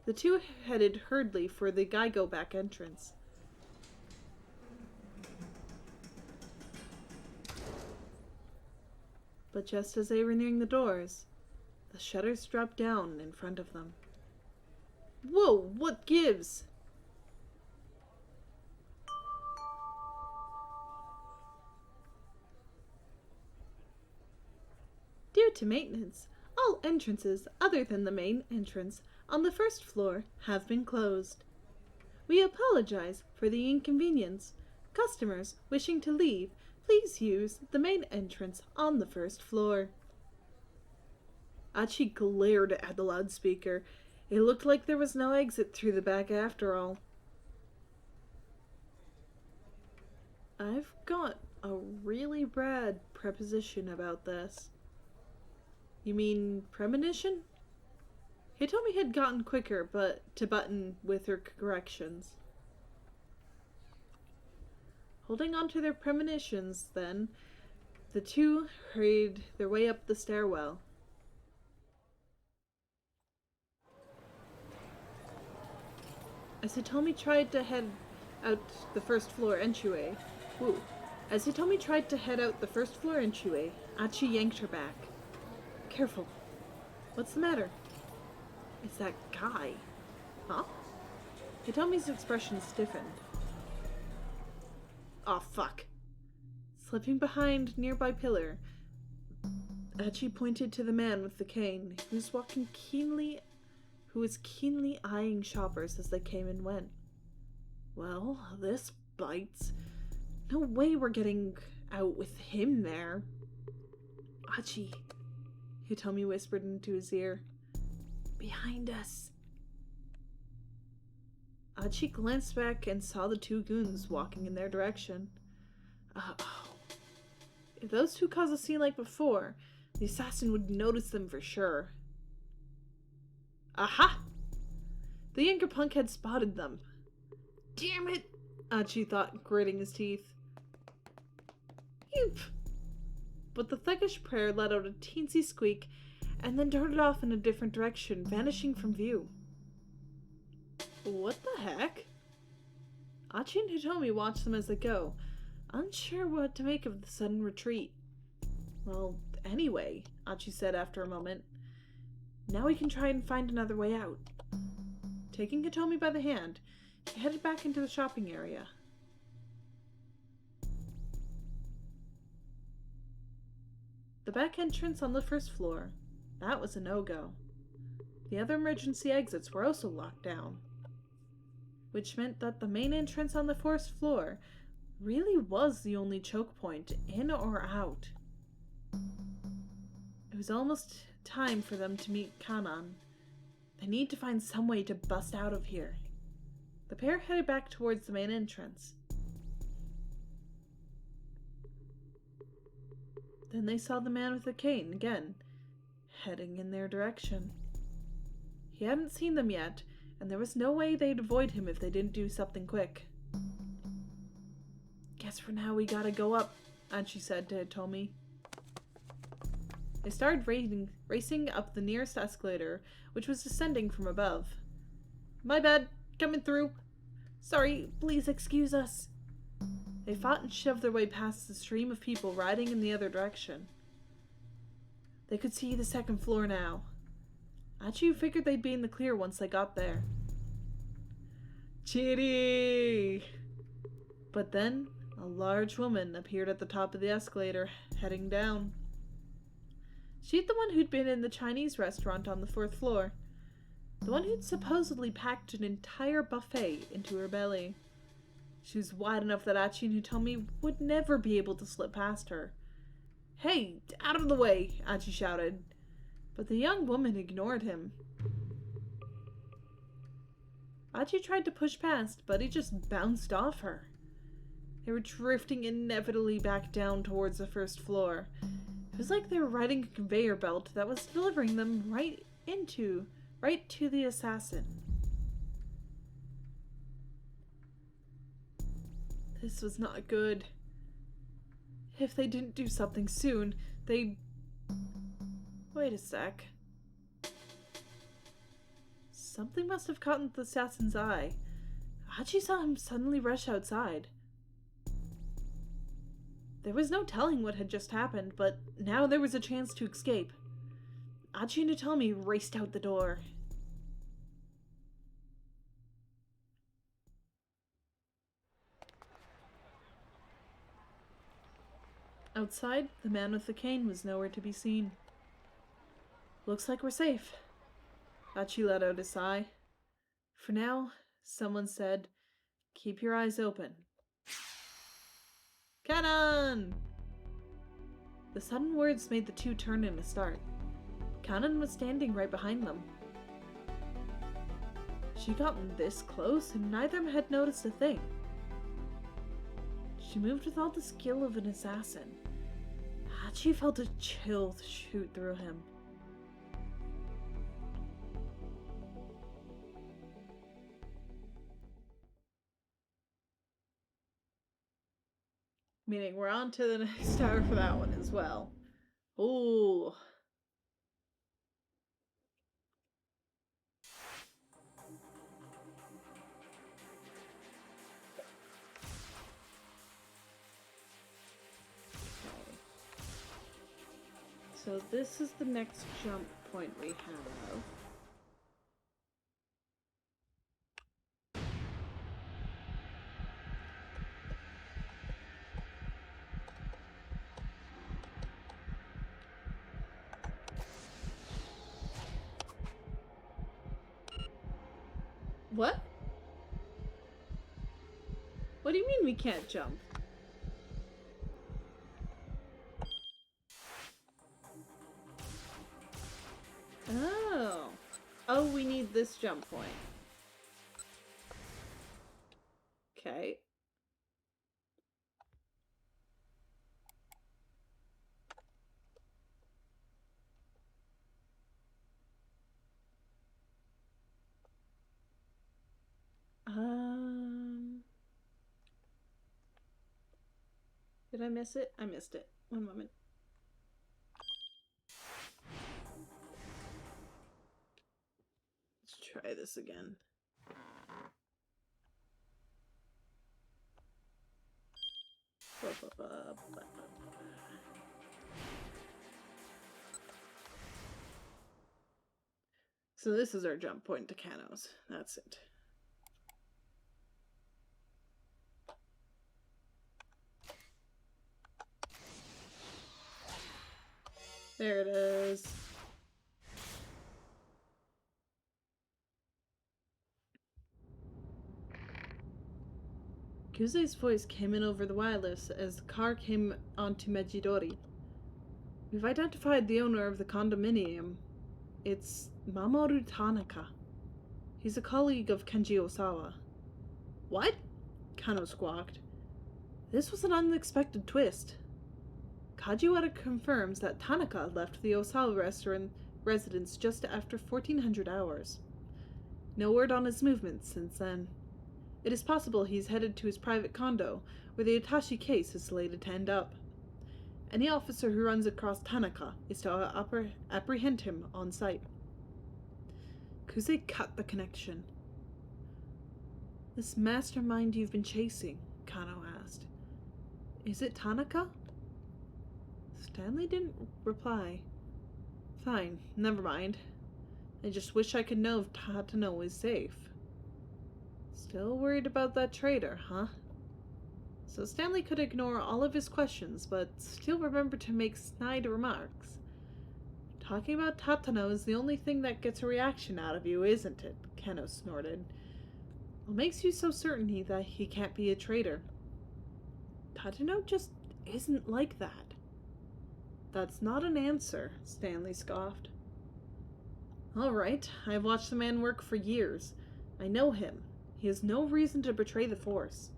The two headed hurriedly for the Geigo back entrance. But just as they were nearing the doors, the shutters dropped down in front of them. Whoa, what gives? Due to maintenance, all entrances other than the main entrance on the first floor have been closed. We apologize for the inconvenience. Customers wishing to leave, please use the main entrance on the first floor. Achi glared at the loudspeaker. It looked like there was no exit through the back after all. I've got a really bad preposition about this. You mean premonition? Hitomi had gotten quicker, but to button with her corrections. Holding on to their premonitions, then, the two hurried their way up the stairwell. As Hitomi tried to head out the first floor entryway, Achi yanked her back. Careful. What's the matter? It's that guy. Huh? Hitomi's expression stiffened. Aw, fuck. Slipping behind nearby pillar, Achi pointed to the man with the cane, who was keenly eyeing shoppers as they came and went. Well, this bites. No way we're getting out with him there. Achi, Hitomi whispered into his ear. Behind us. Achi glanced back and saw the two goons walking in their direction. Uh-oh. If those two caused a scene like before, the assassin would notice them for sure. Aha! The younger punk had spotted them. Damn it! Achi thought, gritting his teeth. Eep! But the thuggish prayer let out a teensy squeak and then darted off in a different direction, vanishing from view. What the heck? Achi and Hitomi watched them as they go, unsure what to make of the sudden retreat. Well, anyway, Achi said after a moment, now we can try and find another way out. Taking Hitomi by the hand, he headed back into the shopping area. The back entrance on the first floor, that was a no-go. The other emergency exits were also locked down, which meant that the main entrance on the first floor really was the only choke point, in or out. It was almost time for them to meet Kanan. They need to find some way to bust out of here. The pair headed back towards the main entrance. Then they saw the man with the cane again, heading in their direction. He hadn't seen them yet, and there was no way they'd avoid him if they didn't do something quick. Guess for now we gotta go up, Achi said to Hitomi. They started racing up the nearest escalator, which was descending from above. My bad, coming through. Sorry, please excuse us. They fought and shoved their way past the stream of people riding in the other direction. They could see the second floor now. Achi figured they'd be in the clear once they got there. Chiri! But then, a large woman appeared at the top of the escalator, heading down. She'd the one who'd been in the Chinese restaurant on the fourth floor. The one who'd supposedly packed an entire buffet into her belly. She was wide enough that Achi and Hitomi would never be able to slip past her. Hey, out of the way, Achi shouted. But the young woman ignored him. Achi tried to push past, but he just bounced off her. They were drifting inevitably back down towards the first floor. It was like they were riding a conveyor belt that was delivering them right to the assassin. This was not good. If they didn't do something soon, they'd... Wait a sec. Something must have caught the assassin's eye. Hachi saw him suddenly rush outside. There was no telling what had just happened, but now there was a chance to escape. Achi and Hitomi raced out the door. Outside, the man with the cane was nowhere to be seen. Looks like we're safe. Achi let out a sigh. For now, someone said, keep your eyes open. Cannon! The sudden words made the two turn in a start. Cannon was standing right behind them. She'd gotten this close, and neither of them had noticed a thing. She moved with all the skill of an assassin. Hachi felt a chill shoot through him. Meaning we're on to the next tower for that one as well. Ooh. So this is the next jump point we have. What? What do you mean we can't jump? Oh. Oh, we need this jump point. Okay. Did I miss it? I missed it. One moment. Let's try this again. So this is our jump point to Kanos. That's it. There it is. Kuze's voice came in over the wireless as the car came onto Mejidori. We've identified the owner of the condominium. It's Mamoru Tanaka. He's a colleague of Kenji Osawa. What? Kano squawked. This was an unexpected twist. Kajiwara confirms that Tanaka left the Osawa residence just after 1400 hours. No word on his movements since then. It is possible he's headed to his private condo, where the attaché case is slated to end up. Any officer who runs across Tanaka is to apprehend him on sight. Kuze cut the connection. This mastermind you've been chasing, Kano asked. Is it Tanaka? Stanley didn't reply. Fine, never mind. I just wish I could know if Tatano is safe. Still worried about that traitor, huh? So Stanley could ignore all of his questions, but still remember to make snide remarks. Talking about Tatano is the only thing that gets a reaction out of you, isn't it? Kano snorted. What makes you so certain that he can't be a traitor? Tatano just isn't like that. That's not an answer, Stanley scoffed. All right, I've watched the man work for years. I know him. He has no reason to betray the Force.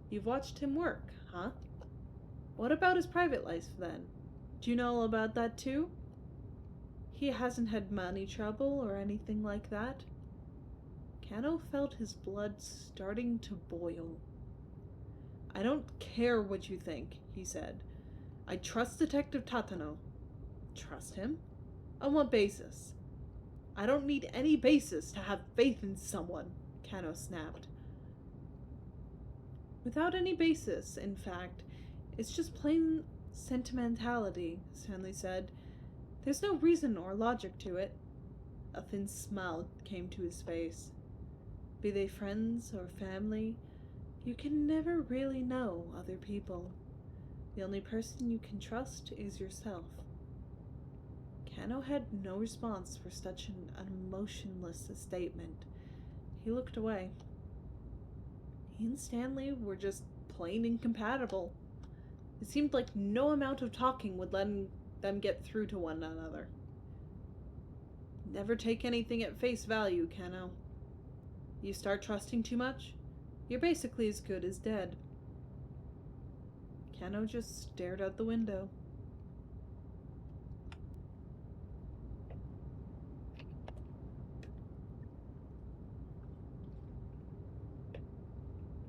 You've watched him work, huh? What about his private life, then? Do you know all about that, too? He hasn't had money trouble or anything like that? Kano felt his blood starting to boil. I don't care what you think, he said. I trust Detective Tatano. Trust him? On what basis? I don't need any basis to have faith in someone, Kano snapped. Without any basis, in fact, It's just plain sentimentality, Stanley said. There's no reason or logic to it. A thin smile came to his face. Be they friends or family, you can never really know other people. The only person you can trust is yourself. Kano had no response for such an emotionless statement. He looked away. He and Stanley were just plain incompatible. It seemed like no amount of talking would let them get through to one another. Never take anything at face value, Kano. You start trusting too much, you're basically as good as dead. Kano just stared out the window.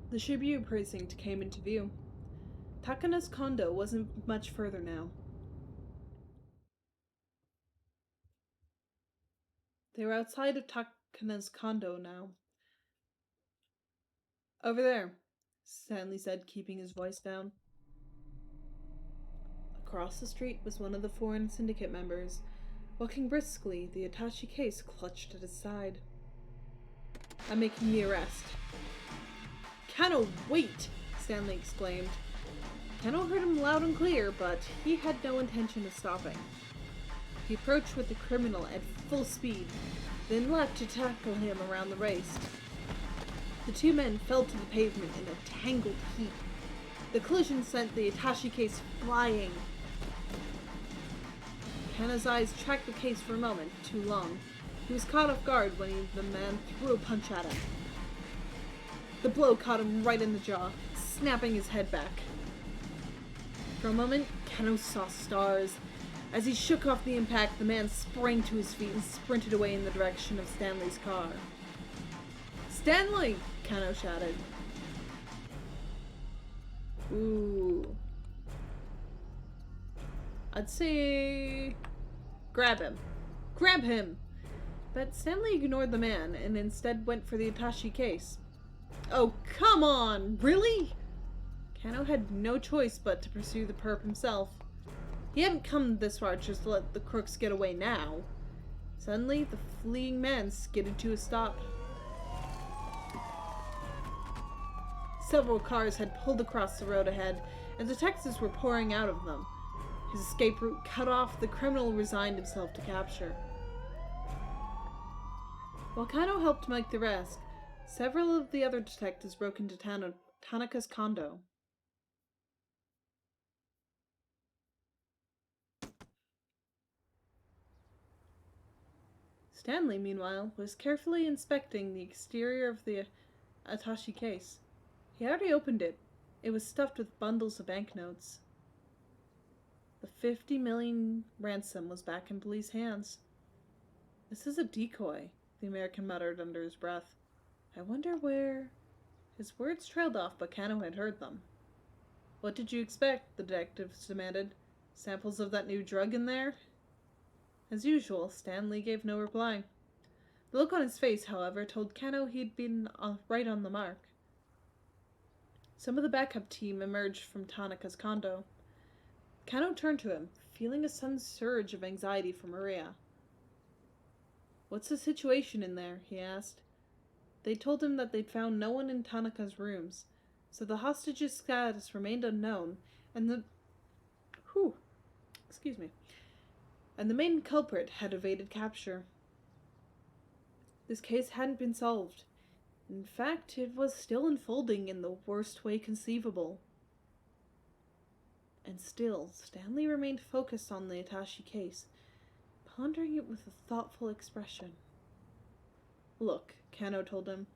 The Shibuya precinct came into view. Takana's condo wasn't much further now. They were outside of Takana's condo now. Over there, Stanley said, keeping his voice down. Across the street was one of the foreign syndicate members. Walking briskly, the attaché case clutched at his side. I'm making the arrest. Kano, wait! Stanley exclaimed. Kano heard him loud and clear, but he had no intention of stopping. He approached with the criminal at full speed, then leapt to tackle him around the waist. The two men fell to the pavement in a tangled heap. The collision sent the attaché case flying. Kano's eyes tracked the case for a moment, too long. He was caught off guard when the man threw a punch at him. The blow caught him right in the jaw, snapping his head back. For a moment, Kano saw stars. As he shook off the impact, the man sprang to his feet and sprinted away in the direction of Stanley's car. Stanley! Kano shouted. Ooh. I'd say... grab him. Grab him! But Stanley ignored the man and instead went for the attaché case. Oh, come on! Really? Kano had no choice but to pursue the perp himself. He hadn't come this far just to let the crooks get away now. Suddenly, the fleeing man skidded to a stop. Several cars had pulled across the road ahead, and detectives were pouring out of them. His escape route cut off, the criminal resigned himself to capture. While Kano helped make the rest, several of the other detectives broke into Tanaka's condo. Stanley, meanwhile, was carefully inspecting the exterior of the attaché case. He had already opened it. It was stuffed with bundles of banknotes. The 50 million ransom was back in police hands. This is a decoy, the American muttered under his breath. I wonder where... His words trailed off, but Kano had heard them. What did you expect? The detectives demanded. Samples of that new drug in there? As usual, Stanley gave no reply. The look on his face, however, told Kano he'd been right on the mark. Some of the backup team emerged from Tanaka's condo. Kano turned to him, feeling a sudden surge of anxiety for Maria. What's the situation in there? He asked. They told him that they'd found no one in Tanaka's rooms, so the hostage's status remained unknown, and the main culprit had evaded capture. This case hadn't been solved. In fact, it was still unfolding in the worst way conceivable. And still, Stanley remained focused on the attaché case, pondering it with a thoughtful expression. Look, Kano told him,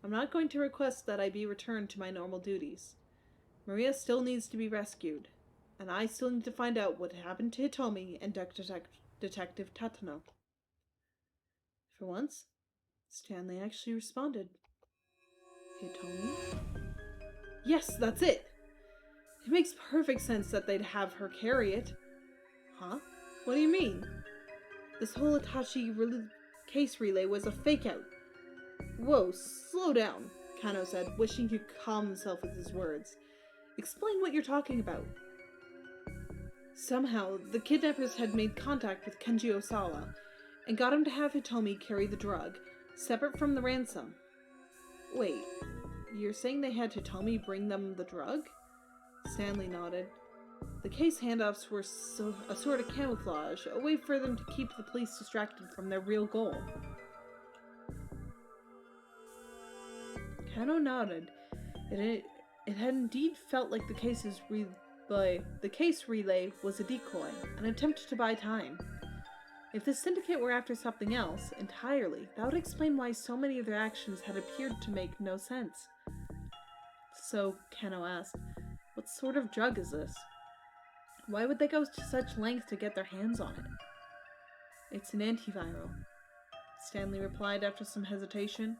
I'm not going to request that I be returned to my normal duties. Maria still needs to be rescued, and I still need to find out what happened to Hitomi and Detective Tatano. For once, Stanley actually responded. Hitomi? Yes, that's it! It makes perfect sense that they'd have her carry it. Huh? What do you mean? This whole attaché case relay was a fake-out. Whoa, slow down, Kano said, wishing to calm himself with his words. Explain what you're talking about. Somehow, the kidnappers had made contact with Kenji Osawa and got him to have Hitomi carry the drug, separate from the ransom. Wait, you're saying they had Hitomi bring them the drug? Stanley nodded. The case handoffs were a sort of camouflage, a way for them to keep the police distracted from their real goal. Kano nodded. It had indeed felt like the case relay was a decoy, an attempt to buy time. If the syndicate were after something else entirely, that would explain why so many of their actions had appeared to make no sense. So, Kano asked, what sort of drug is this? Why would they go to such lengths to get their hands on it? It's an antiviral, Stanley replied after some hesitation.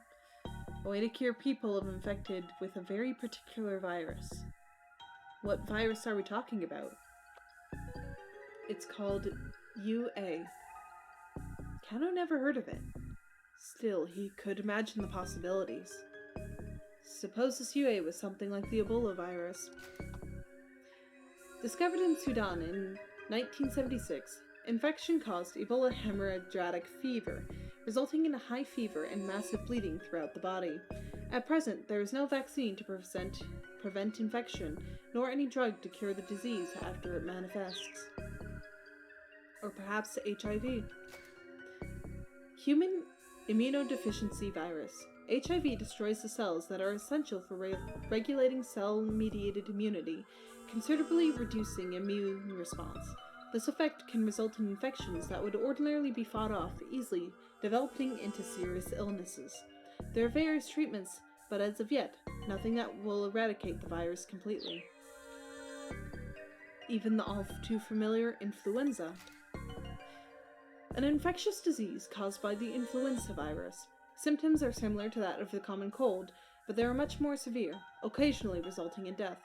A way to cure people infected with a very particular virus. What virus are we talking about? It's called UA. Kano never heard of it. Still, he could imagine the possibilities. Suppose this UA was something like the Ebola virus. Discovered in Sudan in 1976, infection caused Ebola hemorrhagic fever, resulting in a high fever and massive bleeding throughout the body. At present, there is no vaccine to prevent infection, nor any drug to cure the disease after it manifests. Or perhaps HIV. Human immunodeficiency virus. HIV destroys the cells that are essential for regulating cell-mediated immunity, considerably reducing immune response. This effect can result in infections that would ordinarily be fought off easily, developing into serious illnesses. There are various treatments, but as of yet, nothing that will eradicate the virus completely. Even the all-too-familiar influenza. An infectious disease caused by the influenza virus. Symptoms are similar to that of the common cold, but they are much more severe, occasionally resulting in death.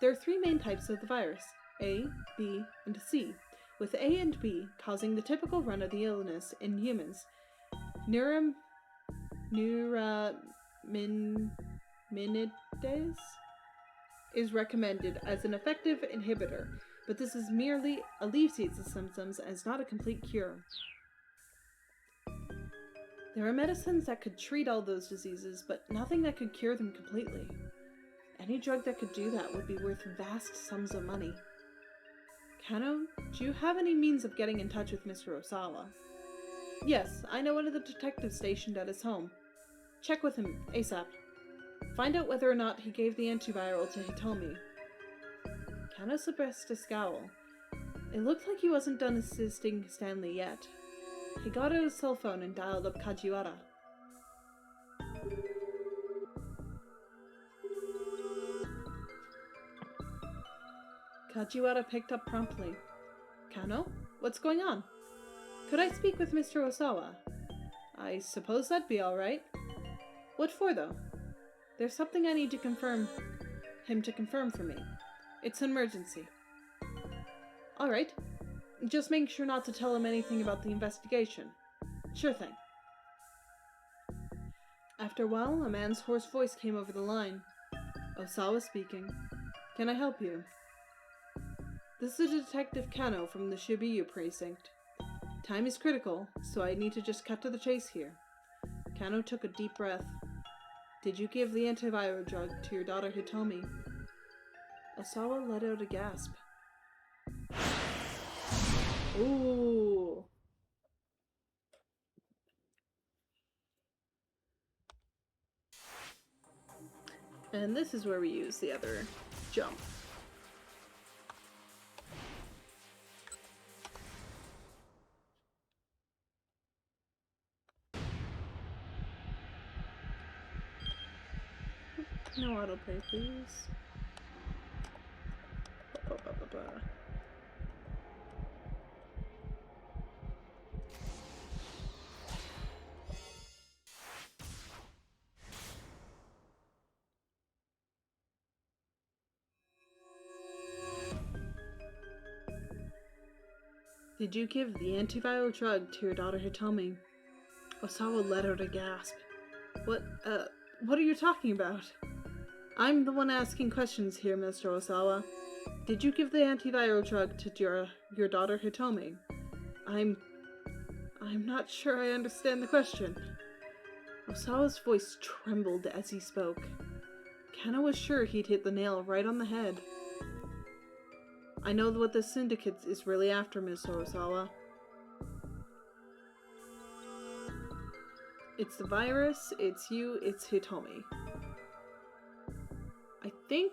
There are three main types of the virus, A, B, and C, with A and B causing the typical run of the illness in humans. Neuraminidase is recommended as an effective inhibitor, but this is merely alleviates the symptoms and is not a complete cure. There are medicines that could treat all those diseases, but nothing that could cure them completely. Any drug that could do that would be worth vast sums of money. Kano, do you have any means of getting in touch with Mr. Osawa? Yes, I know one of the detectives stationed at his home. Check with him, ASAP. Find out whether or not he gave the antiviral to Hitomi. Kano suppressed a scowl. It looked like he wasn't done assisting Stanley yet. He got out his cell phone and dialed up Kajiwara. Kajiwara picked up promptly. Kano? What's going on? Could I speak with Mr. Osawa? I suppose that'd be alright. What for, though? There's something I need to confirm for me. It's an emergency. Alright. Just make sure not to tell him anything about the investigation. Sure thing. After a while, a man's hoarse voice came over the line. Osawa speaking. Can I help you? This is Detective Kano from the Shibuya precinct. Time is critical, so I need to just cut to the chase here. Kano took a deep breath. Did you give the antiviral drug to your daughter Hitomi? Osawa let out a gasp. Ooh. And this is where we use the other jump. No autoplay, please. Did you give the antiviral drug to your daughter Hitomi? Osawa let out a gasp. What are you talking about? I'm the one asking questions here, Mr. Osawa. Did you give the antiviral drug to your daughter Hitomi? I'm not sure I understand the question. Osawa's voice trembled as he spoke. Kano was sure he'd hit the nail right on the head. I know what the syndicate is really after, Mr. Osawa. It's the virus, it's you, it's Hitomi. I think...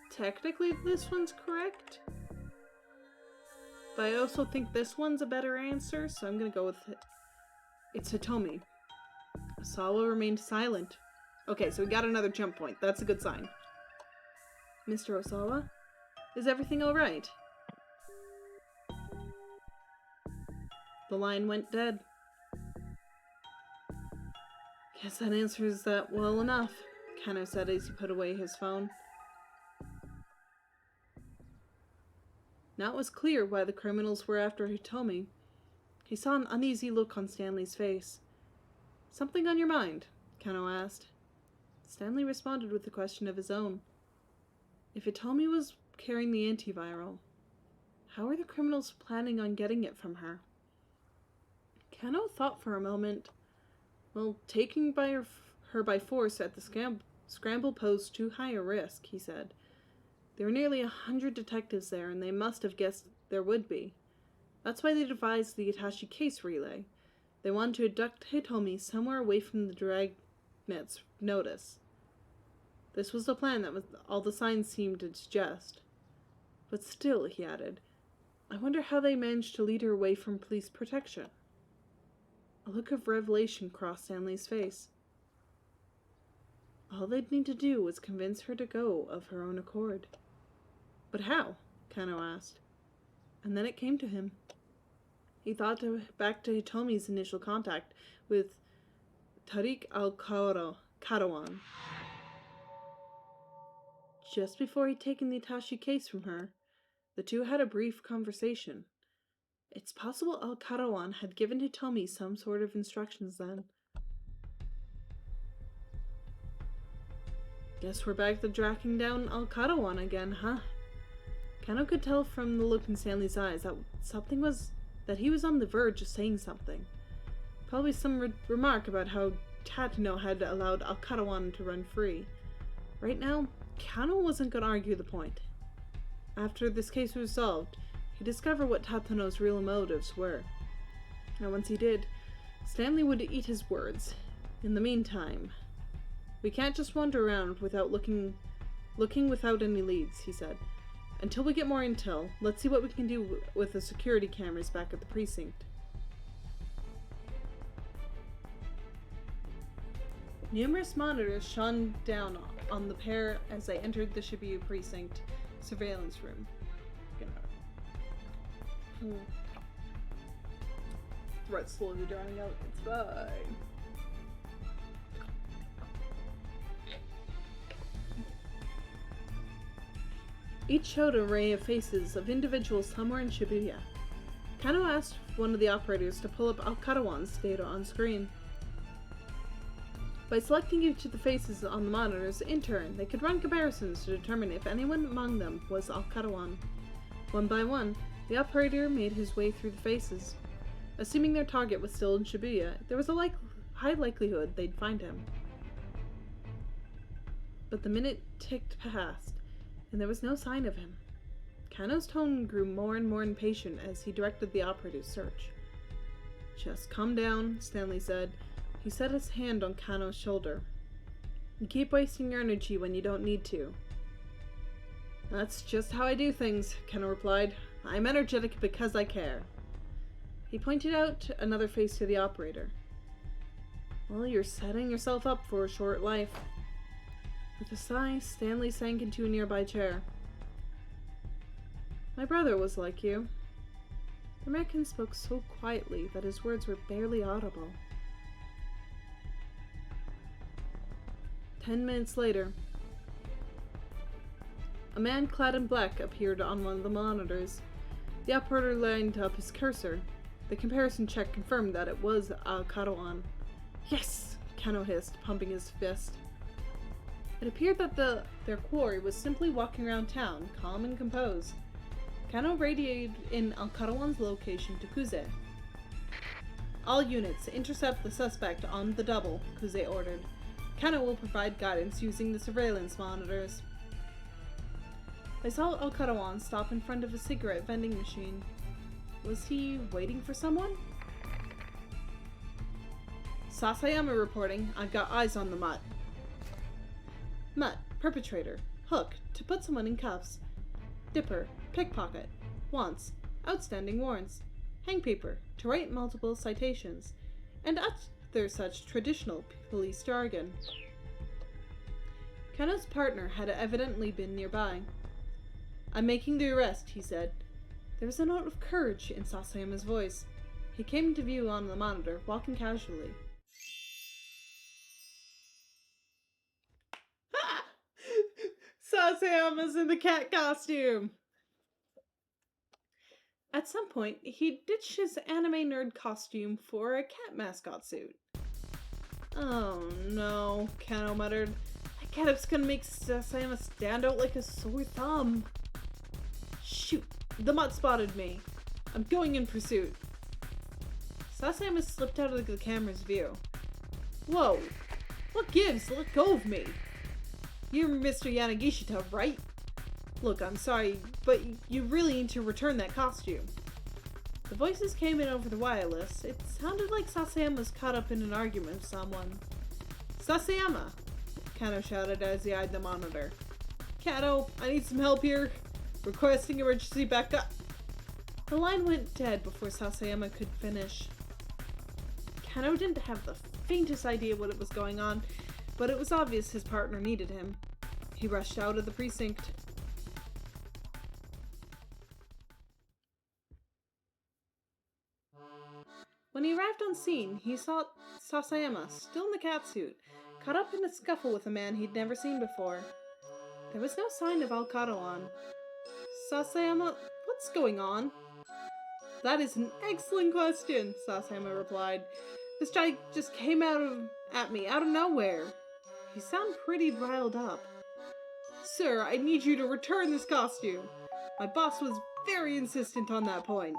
technically this one's correct. But I also think this one's a better answer, so I'm gonna go with it. It's Hitomi. Osawa remained silent. Okay, so we got another jump point. That's a good sign. Mr. Osawa? Is everything alright? The line went dead. Guess that answers that well enough, Kano said as he put away his phone. Now it was clear why the criminals were after Hitomi. He saw an uneasy look on Stanley's face. Something on your mind? Kano asked. Stanley responded with a question of his own. If Hitomi was carrying the antiviral, how are the criminals planning on getting it from her? Kano thought for a moment. Well, taking her by force at the scramble posed too high a risk, he said. There were nearly 100 detectives there, and they must have guessed there would be. That's why they devised the attache case relay. They wanted to abduct Hitomi somewhere away from the dragnet's notice. This was the plan that all the signs seemed to suggest. But still, he added, I wonder how they managed to lead her away from police protection. A look of revelation crossed Stanley's face. All they'd need to do was convince her to go of her own accord. But how? Kano asked. And then it came to him. He thought back to Hitomi's initial contact with Tariq al-Karawan. Just before he'd taken the attache case from her, the two had a brief conversation. It's possible al-Karawan had given Hitomi some sort of instructions then. Guess we're back to tracking down al-Karawan again, huh? Kano could tell from the look in Stanley's eyes that he was on the verge of saying something. Probably some remark about how Tatano had allowed al-Karawan to run free. Right now, Kano wasn't going to argue the point. After this case was solved, he'd discover what Tatano's real motives were. And once he did, Stanley would eat his words. In the meantime, we can't just wander around without looking without any leads, he said. Until we get more intel, let's see what we can do with the security cameras back at the precinct. Numerous monitors shone down on the pair as they entered the Shibuya precinct surveillance room. Threat slowly drawing out. It's fine. Each showed an array of faces of individuals somewhere in Shibuya. Kano asked one of the operators to pull up al-Karawan's data on screen. By selecting each of the faces on the monitors in turn, they could run comparisons to determine if anyone among them was al-Karawan. One by one, the operator made his way through the faces. Assuming their target was still in Shibuya, there was a high likelihood they'd find him. But the minute ticked past, and there was no sign of him. Kano's tone grew more and more impatient as he directed the operator's search. Just calm down, Stanley said. He set his hand on Kano's shoulder. You keep wasting your energy when you don't need to. That's just how I do things, Kano replied. I'm energetic because I care. He pointed out another face to the operator. Well, you're setting yourself up for a short life. With a sigh, Stanley sank into a nearby chair. My brother was like you. The American spoke so quietly that his words were barely audible. 10 minutes later, A man clad in black appeared on one of the monitors. The operator lined up his cursor. The comparison check confirmed that it was Al-Katawan. Yes! Kano hissed, pumping his fist. It appeared that their quarry was simply walking around town, calm and composed. Kano radiated in Al-Katawan's location to Kuze. All units, intercept the suspect on the double, Kuze ordered. Kano will provide guidance using the surveillance monitors. I saw Al-Katawan stop in front of a cigarette vending machine. Was he waiting for someone? Sasayama reporting. I've got eyes on the mutt. Mutt, perpetrator. Hook, to put someone in cuffs. Dipper, pickpocket. Wants, outstanding warrants. Hangpaper, to write multiple citations. And other such traditional police jargon. Kano's partner had evidently been nearby. I'm making the arrest, he said. There was a note of courage in Sasayama's voice. He came into view on the monitor, walking casually. Ha! Sasayama's in the cat costume! At some point, he ditched his anime nerd costume for a cat mascot suit. Oh no, Kano muttered. That getup's gonna make Sasayama stand out like a sore thumb. Shoot, the mutt spotted me. I'm going in pursuit. Sasayama slipped out of the camera's view. Whoa, what gives? Let go of me. You're Mr. Yanagishita, right? Look, I'm sorry, but you really need to return that costume. The voices came in over the wireless. It sounded like Sasayama was caught up in an argument with someone. Sasayama! Kano shouted as he eyed the monitor. Kano, I need some help here. Requesting emergency backup. The line went dead before Sasayama could finish. Kano didn't have the faintest idea what was going on, but it was obvious his partner needed him. He rushed out of the precinct. When he arrived on scene, he saw Sasayama, still in the catsuit, caught up in a scuffle with a man he'd never seen before. There was no sign of Al-Katawan. Sasayama, what's going on? That is an excellent question, Sasayama replied. This guy just came at me out of nowhere. You sound pretty riled up. Sir, I need you to return this costume. My boss was very insistent on that point.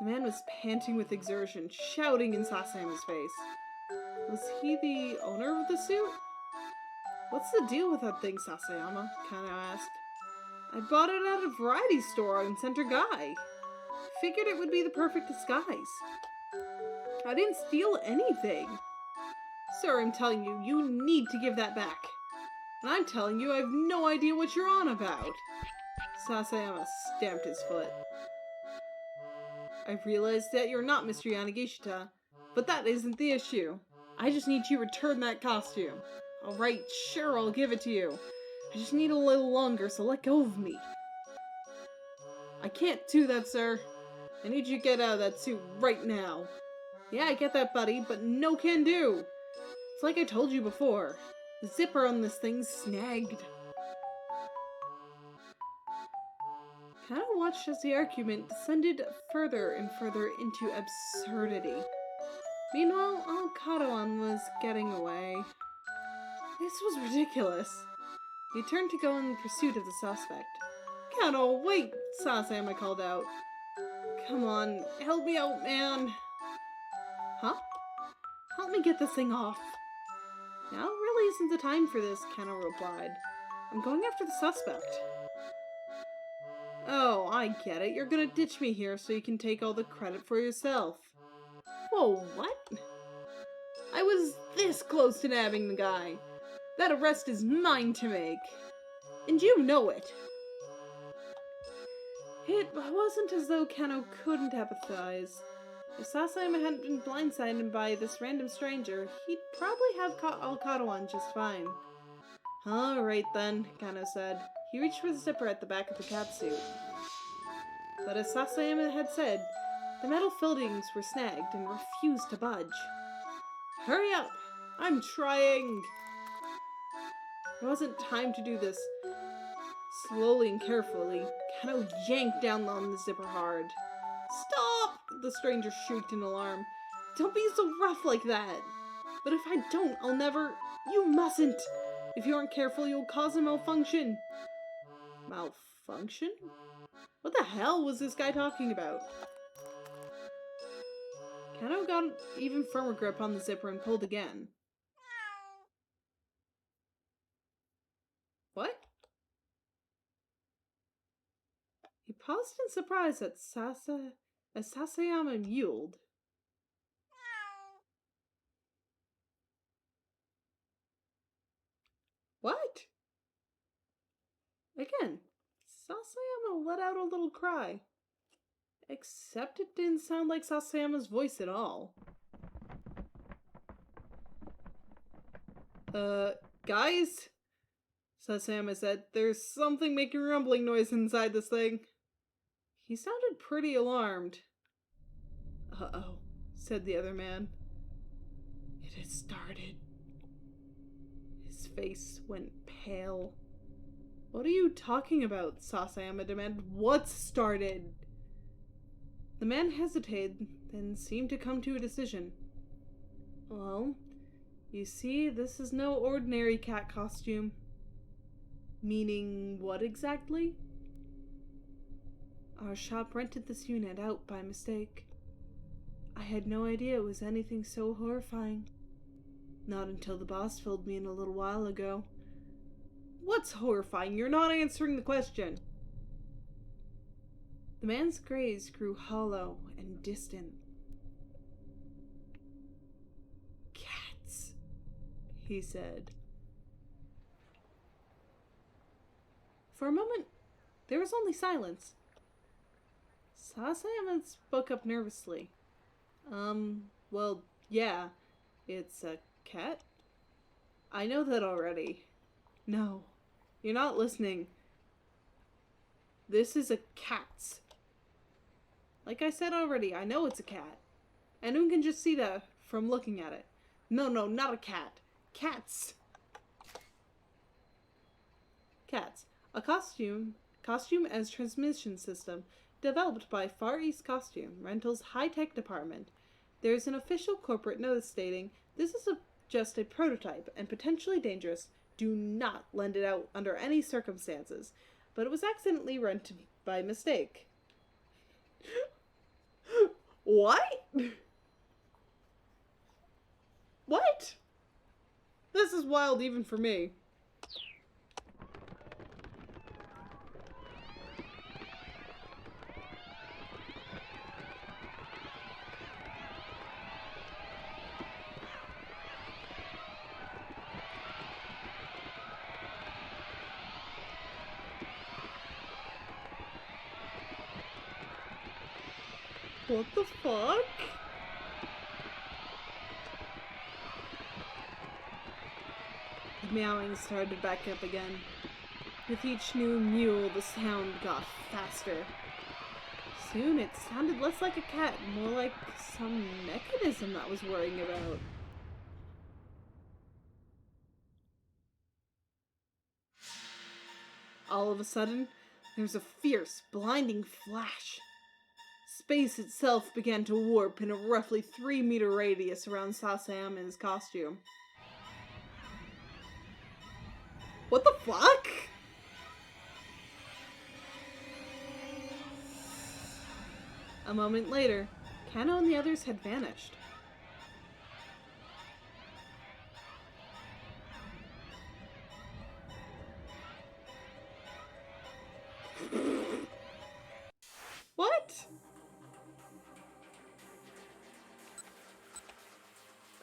The man was panting with exertion, shouting in Sasayama's face. Was he the owner of the suit? What's the deal with that thing, Sasayama? Kano asked. I bought it at a variety store on Center Guy. Figured it would be the perfect disguise. I didn't steal anything. Sir, I'm telling you, you need to give that back. And I'm telling you, I have no idea what you're on about. Sasayama stamped his foot. I realize that you're not Mr. Yanagishita, but that isn't the issue. I just need you to return that costume. Alright, sure, I'll give it to you. I just need a little longer, so let go of me. I can't do that, sir. I need you to get out of that suit right now. Yeah, I get that, buddy, but no can do. It's like I told you before. The zipper on this thing's snagged. Kano watched as the argument descended further and further into absurdity. Meanwhile, Al-Katawan was getting away. This was ridiculous. He turned to go in pursuit of the suspect. Kano, wait! Sasayama called out. Come on, help me out, man. Huh? Help me get this thing off. Now really isn't the time for this, Kano replied. I'm going after the suspect. Oh, I get it. You're gonna ditch me here so you can take all the credit for yourself. Whoa, what? I was this close to nabbing the guy. That arrest is mine to make. And you know it. It wasn't as though Kano couldn't empathize. If Sasayama hadn't been blindsided by this random stranger, he'd probably have caught Al-Katawan just fine. Alright then, Kano said. He reached for the zipper at the back of the catsuit. But as Sasayama had said, the metal fillings were snagged and refused to budge. Hurry up! I'm trying! There wasn't time to do this. Slowly and carefully, Kano yanked down on the zipper hard. Stop! The stranger shrieked in alarm. Don't be so rough like that. But if I don't, I'll never... You mustn't! If you aren't careful, you'll cause a malfunction. Malfunction? What the hell was this guy talking about? Kano got an even firmer grip on the zipper and pulled again. What? He paused in surprise as Sasayama mewed. What? Again, Sasayama let out a little cry. Except it didn't sound like Sasayama's voice at all. Guys? Sasayama said, there's something making rumbling noise inside this thing. He sounded pretty alarmed. Uh-oh, said the other man. It has started. His face went pale. What are you talking about? Sasayama demanded. What started? The man hesitated, then seemed to come to a decision. Well, you see, this is no ordinary cat costume. Meaning what exactly? Our shop rented this unit out by mistake. I had no idea it was anything so horrifying. Not until the boss filled me in a little while ago. What's horrifying? You're not answering the question. The man's gaze grew hollow and distant. Cats, he said. For a moment, there was only silence. Sasayama spoke up nervously. Well, yeah, it's a cat? I know that already. No, you're not listening. This is a cat's. Like I said already, I know it's a cat. Anyone can just see that from looking at it. No, not a cat. Cats. Cats. A costume as transmission system developed by Far East Costume Rental's high-tech department. There's an official corporate notice stating, this is just a prototype and potentially dangerous. Do not lend it out under any circumstances. But it was accidentally rented by mistake. What? What? This is wild even for me. What the fuck? The meowing started back up again. With each new mew, the sound got faster. Soon it sounded less like a cat, more like some mechanism that was worrying about. All of a sudden, there was a fierce, blinding flash. Space itself began to warp in a roughly 3-meter radius around Sasayama's costume. What the fuck? A moment later, Kano and the others had vanished. What?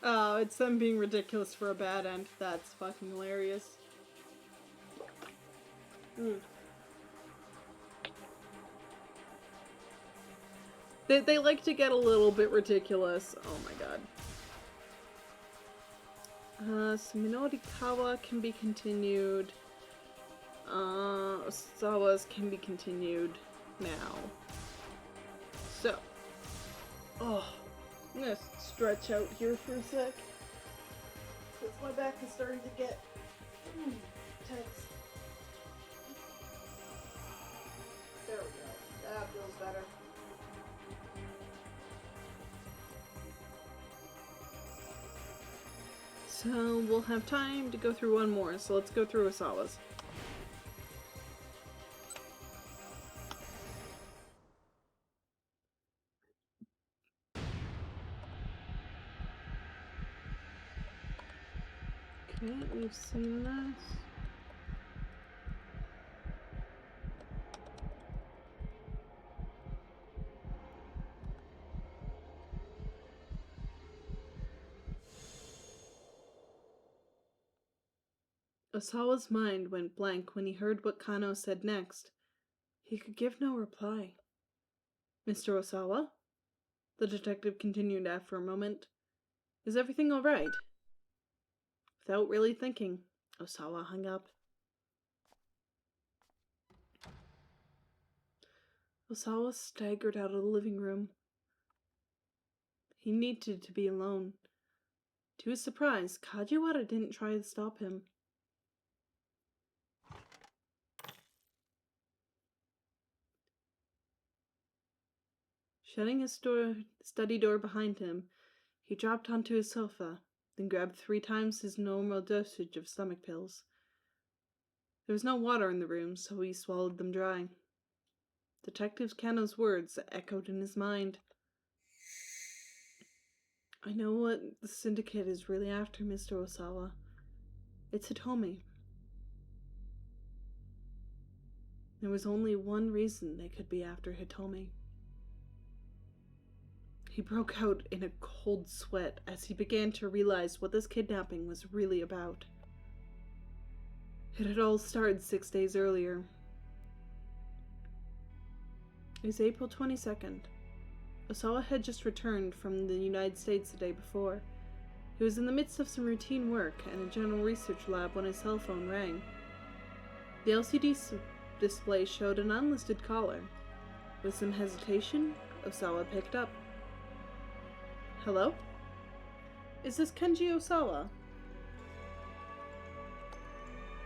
Oh, it's them being ridiculous for a bad end. That's fucking hilarious. They like to get a little bit ridiculous. Oh my god. Suminori-kawa can be continued. Osawa's can be continued now. So. Oh. I'm gonna stretch out here for a sec. Because my back is starting to get tense. That feels better. So we'll have time to go through one more, so let's go through Osawa's. Okay, we've seen this. Osawa's mind went blank when he heard what Kano said next. He could give no reply. Mr. Osawa? The detective continued after a moment. Is everything all right? Without really thinking, Osawa hung up. Osawa staggered out of the living room. He needed to be alone. To his surprise, Kajiwara didn't try to stop him. Shutting his study door behind him, he dropped onto his sofa, then grabbed 3 times his normal dosage of stomach pills. There was no water in the room, so he swallowed them dry. Detective Kano's words echoed in his mind. I know what the syndicate is really after, Mr. Osawa. It's Hitomi. There was only one reason they could be after Hitomi. He broke out in a cold sweat as he began to realize what this kidnapping was really about. It had all started 6 days earlier. It was April 22nd. Osawa had just returned from the United States the day before. He was in the midst of some routine work in a general research lab when his cell phone rang. The LCD display showed an unlisted caller. With some hesitation, Osawa picked up. Hello? Is this Kenji Osawa?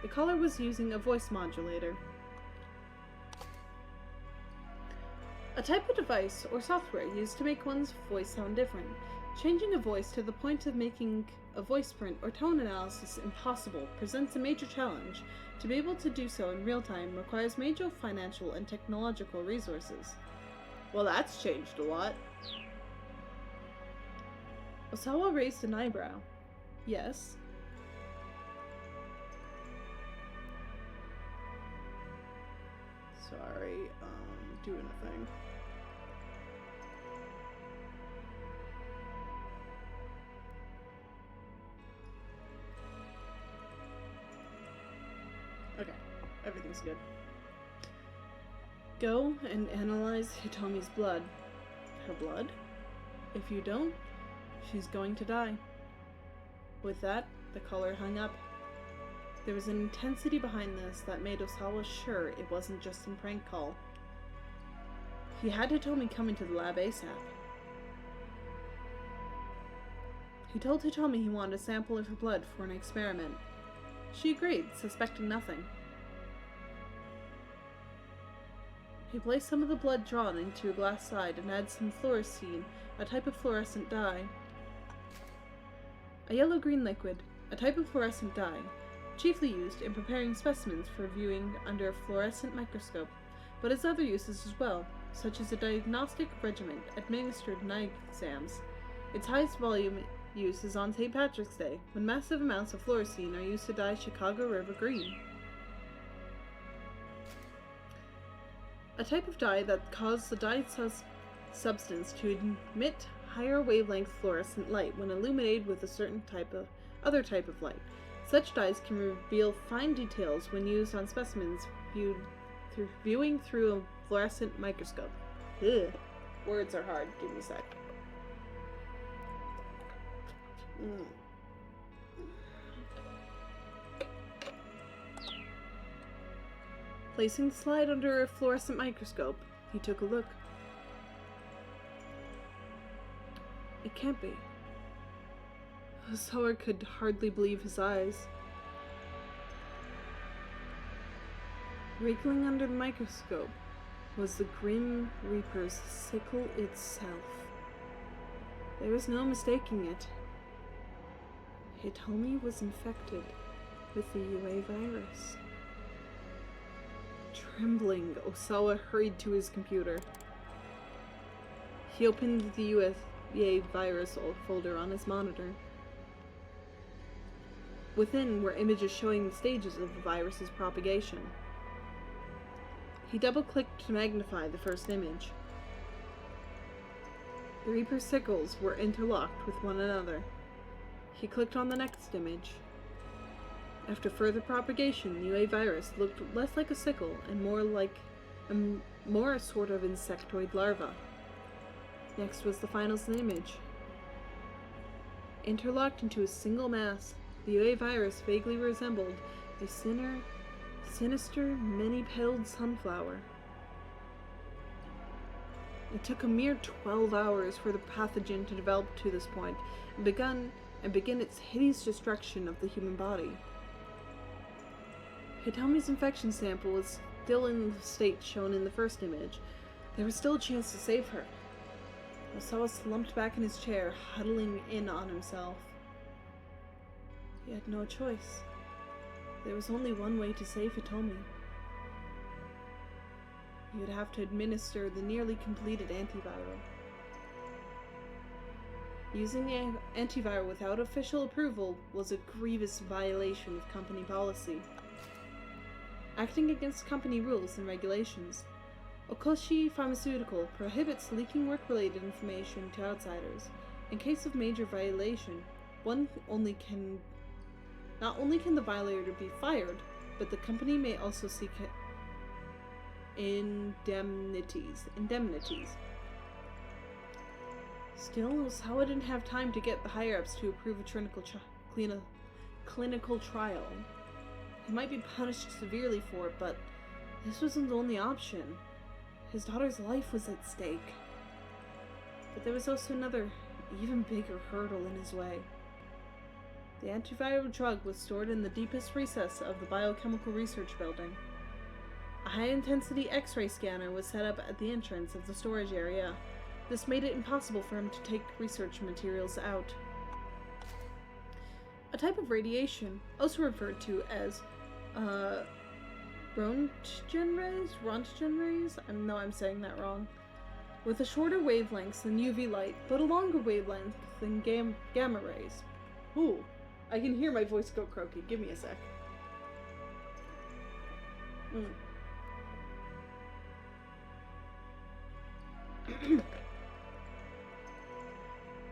The caller was using a voice modulator. A type of device or software used to make one's voice sound different. Changing a voice to the point of making a voice print or tone analysis impossible presents a major challenge. To be able to do so in real time requires major financial and technological resources. Well, that's changed a lot. Osawa raised an eyebrow. Yes. Sorry, doing a thing. Okay, everything's good. Go and analyze Hitomi's blood. Her blood? If you don't, she's going to die. With that, the caller hung up. There was an intensity behind this that made Osawa sure it wasn't just some prank call. He had Hitomi come into the lab ASAP. He told Hitomi he wanted a sample of her blood for an experiment. She agreed, suspecting nothing. He placed some of the blood drawn into a glass slide and added some fluorescein, a type of fluorescent dye. A yellow-green liquid, a type of fluorescent dye, chiefly used in preparing specimens for viewing under a fluorescent microscope, but has other uses as well, such as a diagnostic regimen administered in eye exams. Its highest volume use is on St. Patrick's Day, when massive amounts of fluorescein are used to dye Chicago River green. A type of dye that causes the dyed substance to emit higher wavelength fluorescent light when illuminated with a certain other type of light. Such dyes can reveal fine details when used on specimens viewing through a fluorescent microscope. Ugh. Words are hard. Give me a sec. Placing the slide under a fluorescent microscope, he took a look. It can't be. Osawa could hardly believe his eyes. Wriggling under the microscope was the Grim Reaper's sickle itself. There was no mistaking it. Hitomi was infected with the UA virus. Trembling, Osawa hurried to his computer. He opened the UA virus folder on his monitor. Within were images showing the stages of the virus's propagation. He double-clicked to magnify the first image. The Reaper's sickles were interlocked with one another. He clicked on the next image. After further propagation, the UA virus looked less like a sickle and more like a sort of insectoid larva. Next was the final image. Interlocked into a single mass, the UA virus vaguely resembled a sinister, many-petaled sunflower. It took a mere 12 hours for the pathogen to develop to this point and begin its hideous destruction of the human body. Hitomi's infection sample was still in the state shown in the first image. There was still a chance to save her. Osawa slumped back in his chair, huddling in on himself. He had no choice. There was only one way to save Hitomi. He would have to administer the nearly completed antiviral. Using the antiviral without official approval was a grievous violation of company policy. Acting against company rules and regulations, Okoshi Pharmaceutical prohibits leaking work-related information to outsiders. In case of major violation, not only can the violator be fired, but the company may also seek indemnities. Still, Osawa didn't have time to get the higher-ups to approve a clinical trial. He might be punished severely for it, but this wasn't the only option. His daughter's life was at stake. But there was also another, even bigger hurdle in his way. The antiviral drug was stored in the deepest recess of the biochemical research building. A high-intensity X-ray scanner was set up at the entrance of the storage area. This made it impossible for him to take research materials out. A type of radiation, also referred to as Rontgen rays? I know I'm saying that wrong. With a shorter wavelength than UV light, but a longer wavelength than gamma rays. Ooh, I can hear my voice go croaky. Give me a sec.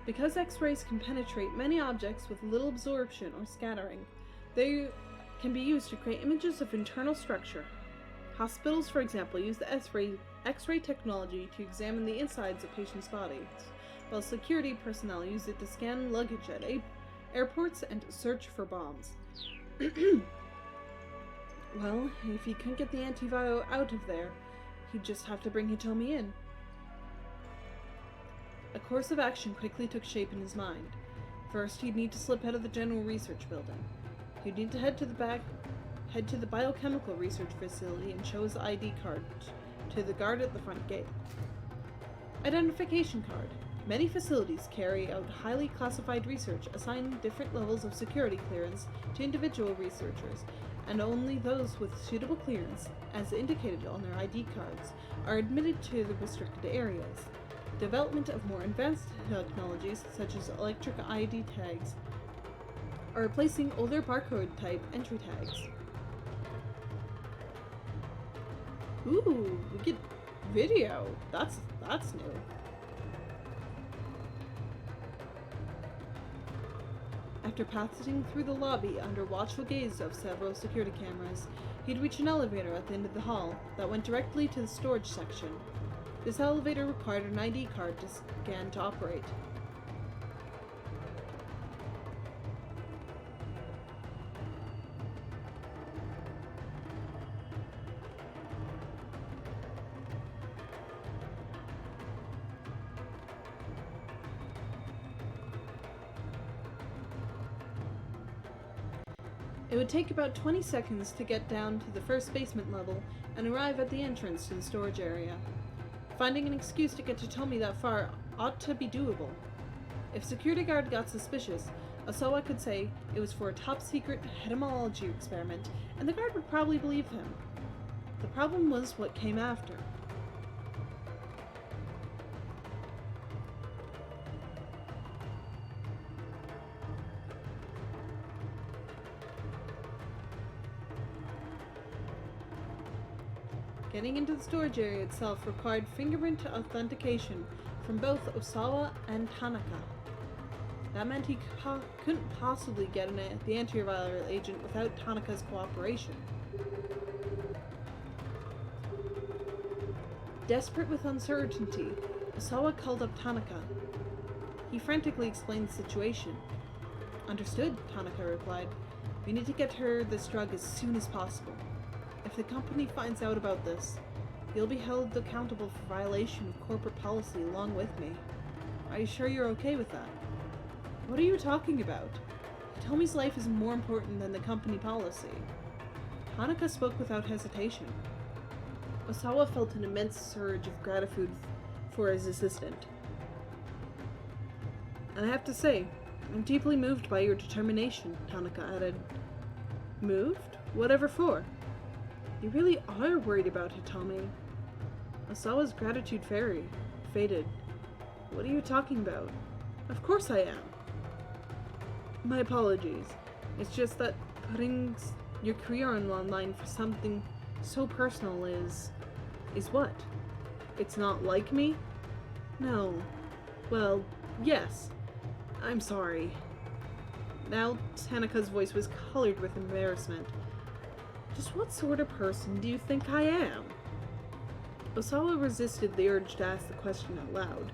Because X-rays can penetrate many objects with little absorption or scattering, they can be used to create images of internal structure. Hospitals, for example, use the X-ray technology to examine the insides of patients' bodies, while security personnel use it to scan luggage at airports and to search for bombs. Well, if he couldn't get the antiviral out of there, he'd just have to bring Hitomi in. A course of action quickly took shape in his mind. First, he'd need to slip out of the general research building. He'd need to head to the biochemical research facility and show his ID card to the guard at the front gate. Identification card. Many facilities carry out highly classified research, assigning different levels of security clearance to individual researchers, and only those with suitable clearance, as indicated on their ID cards, are admitted to the restricted areas. Development of more advanced technologies, such as electric ID tags, are replacing older barcode-type entry tags. Ooh, we get video. That's new. After passing through the lobby under watchful gaze of several security cameras, he'd reach an elevator at the end of the hall that went directly to the storage section. This elevator required an ID card to scan to operate. It would take about 20 seconds to get down to the first basement level and arrive at the entrance to the storage area. Finding an excuse to get Hitomi that far ought to be doable. If security guard got suspicious, Osawa could say it was for a top-secret etymology experiment, and the guard would probably believe him. The problem was what came after. Getting into the storage area itself required fingerprint authentication from both Osawa and Tanaka. That meant he couldn't possibly get the antiviral agent without Tanaka's cooperation. Desperate with uncertainty, Osawa called up Tanaka. He frantically explained the situation. Understood, Tanaka replied. We need to get her this drug as soon as possible. If the company finds out about this, you'll be held accountable for violation of corporate policy along with me. Are you sure you're okay with that? What are you talking about? Hitomi's life is more important than the company policy. Tanaka spoke without hesitation. Osawa felt an immense surge of gratitude for his assistant. And I have to say, I'm deeply moved by your determination, Tanaka added. Moved? Whatever for? You really are worried about Hitomi. Osawa's gratitude faded. What are you talking about? Of course I am. My apologies. It's just that putting your career on the line for something so personal is what? It's not like me? No. Well, yes. I'm sorry. Now Tanaka's voice was colored with embarrassment. Just what sort of person do you think I am? Osawa resisted the urge to ask the question out loud.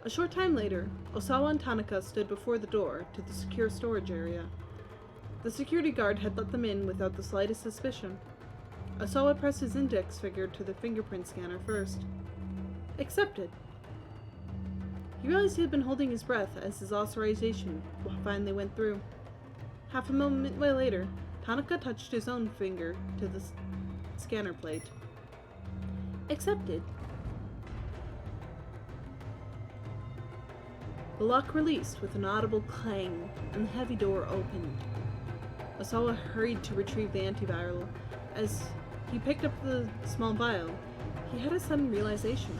A short time later, Osawa and Tanaka stood before the door to the secure storage area. The security guard had let them in without the slightest suspicion. Osawa pressed his index finger to the fingerprint scanner first. Accepted. He realized he had been holding his breath as his authorization finally went through. Half a moment later, Tanaka touched his own finger to the scanner plate. Accepted. The lock released with an audible clang, and the heavy door opened. Osawa hurried to retrieve the antiviral. As he picked up the small vial, he had a sudden realization.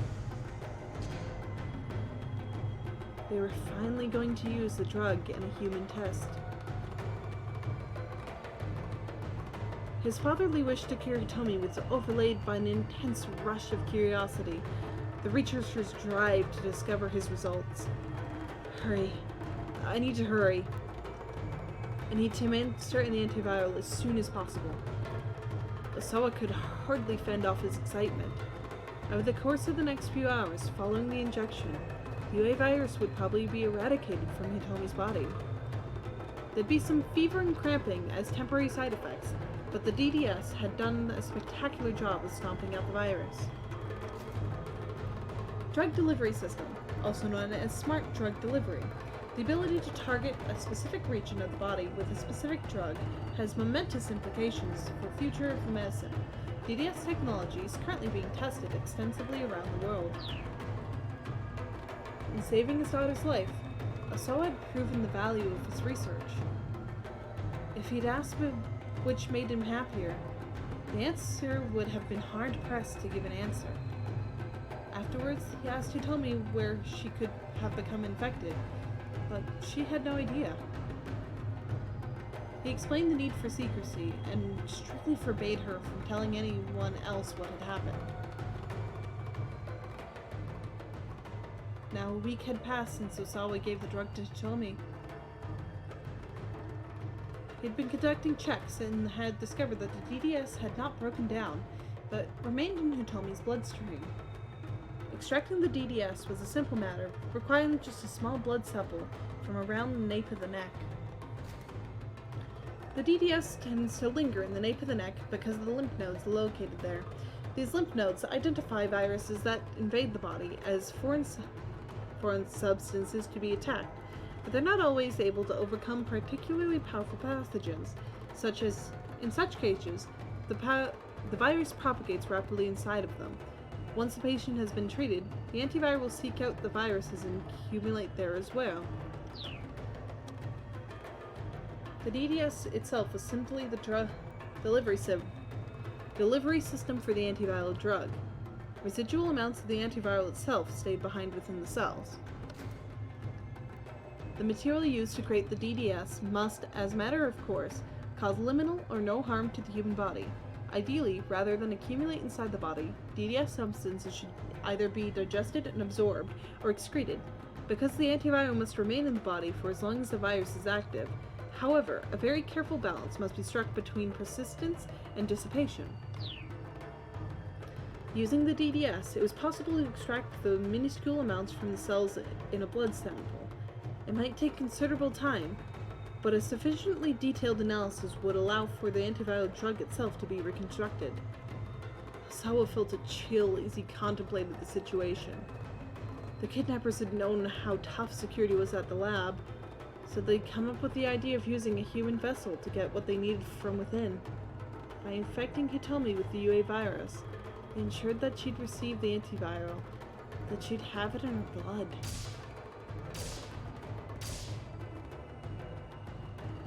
They were finally going to use the drug in a human test. His fatherly wish to cure Hitomi was overlaid by an intense rush of curiosity, the researcher's drive to discover his results. Hurry. I need to hurry. I need to administer an antiviral as soon as possible. Osawa could hardly fend off his excitement. Over the course of the next few hours following the injection, the UA virus would probably be eradicated from Hitomi's body. There'd be some fever and cramping as temporary side effects, but the DDS had done a spectacular job of stomping out the virus. Drug delivery system, also known as smart drug delivery. The ability to target a specific region of the body with a specific drug has momentous implications for the future of medicine. DDS technology is currently being tested extensively around the world. In saving his daughter's life, Osawa had proven the value of his research. If he'd asked which made him happier, the answer would have been hard-pressed to give an answer. Afterwards, he asked Hitomi where she could have become infected, but she had no idea. He explained the need for secrecy and strictly forbade her from telling anyone else what had happened. Now a week had passed since Osawa gave the drug to Hitomi. He'd been conducting checks and had discovered that the DDS had not broken down, but remained in Hitomi's bloodstream. Extracting the DDS was a simple matter, requiring just a small blood sample from around the nape of the neck. The DDS tends to linger in the nape of the neck because of the lymph nodes located there. These lymph nodes identify viruses that invade the body as foreign substances to be attacked, but they're not always able to overcome particularly powerful pathogens, such as, in such cases, the virus propagates rapidly inside of them. Once the patient has been treated, the antiviral will seek out the viruses and accumulate there as well. The DDS itself was simply the delivery system for the antiviral drug. Residual amounts of the antiviral itself stayed behind within the cells. The material used to create the DDS must, as a matter of course, cause liminal or no harm to the human body. Ideally, rather than accumulate inside the body, DDS substances should either be digested and absorbed or excreted, because the antiviral must remain in the body for as long as the virus is active. However, a very careful balance must be struck between persistence and dissipation. Using the DDS, it was possible to extract the minuscule amounts from the cells in a blood sample. It might take considerable time, but a sufficiently detailed analysis would allow for the antiviral drug itself to be reconstructed. Osawa felt a chill as he contemplated the situation. The kidnappers had known how tough security was at the lab, so they'd come up with the idea of using a human vessel to get what they needed from within. By infecting Hitomi with the UA virus, they ensured that she'd receive the antiviral, that she'd have it in her blood.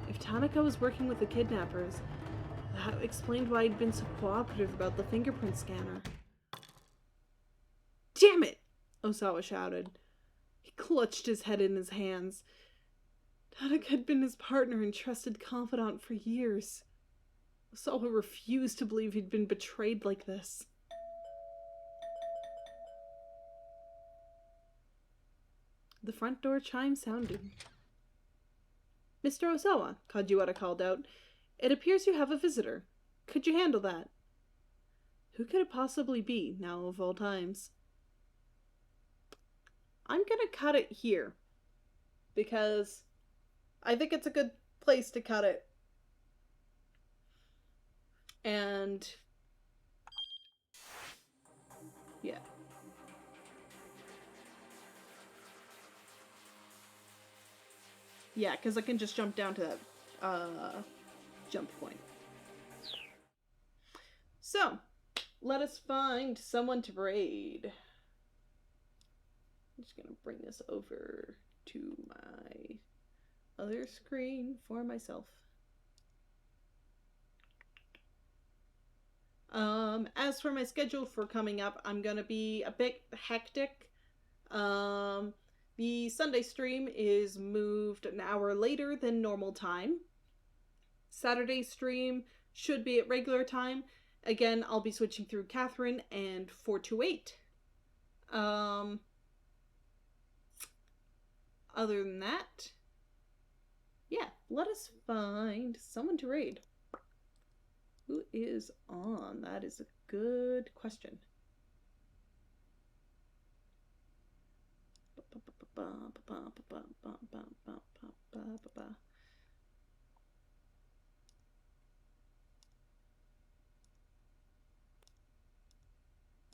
If Tanaka was working with the kidnappers, that explained why he'd been so cooperative about the fingerprint scanner. Damn it! Osawa shouted. He clutched his head in his hands. Tanaka had been his partner and trusted confidant for years. Osawa refused to believe he'd been betrayed like this. The front door chime sounded. Mr. Osawa, Kajiwara called out, it appears you have a visitor. Could you handle that? Who could it possibly be, now of all times? I'm gonna cut it here, because I think it's a good place to cut it. And yeah. Yeah, because I can just jump down to that jump point. So, let us find someone to raid. I'm just gonna bring this over to my other screen for myself. As for my schedule for coming up, I'm gonna be a bit hectic. The Sunday stream is moved an hour later than normal time. Saturday stream should be at regular time. Again, I'll be switching through Catherine and 428. Other than that, yeah, let us find someone to raid. Who is on? That is a good question.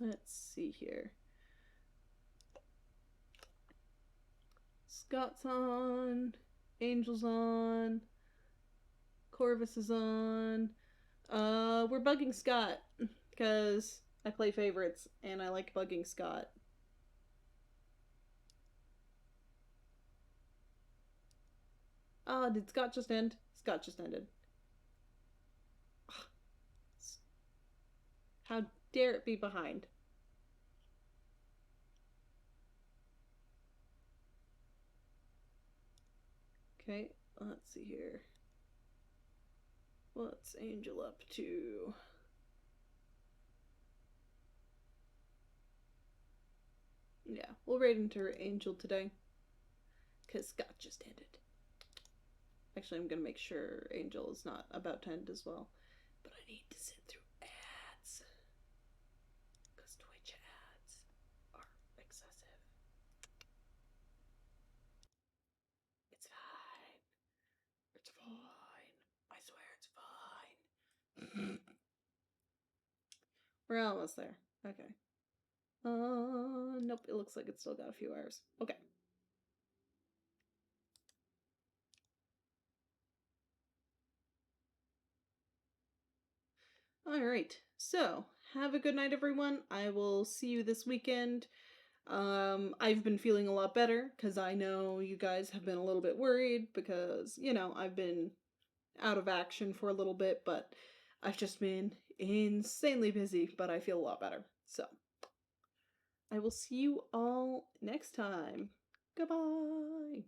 Let's see here. Scott's on. Angel's on. Corvus is on. We're bugging Scott because I play favorites and I like bugging Scott. Did Scott just end? Scott just ended. How dare it be behind? Okay, let's see here. What's Angel up to? Yeah, we'll raid into Angel today. Because Scott just ended. Actually, I'm going to make sure Angel is not about to end as well. But I need to sit through ads. Because Twitch ads are excessive. It's fine. It's fine. I swear it's fine. We're almost there. Okay. Nope, it looks like it's still got a few hours. Okay. Alright, so have a good night, everyone. I will see you this weekend. I've been feeling a lot better because I know you guys have been a little bit worried because, I've been out of action for a little bit, but I've just been insanely busy, but I feel a lot better. So, I will see you all next time. Goodbye.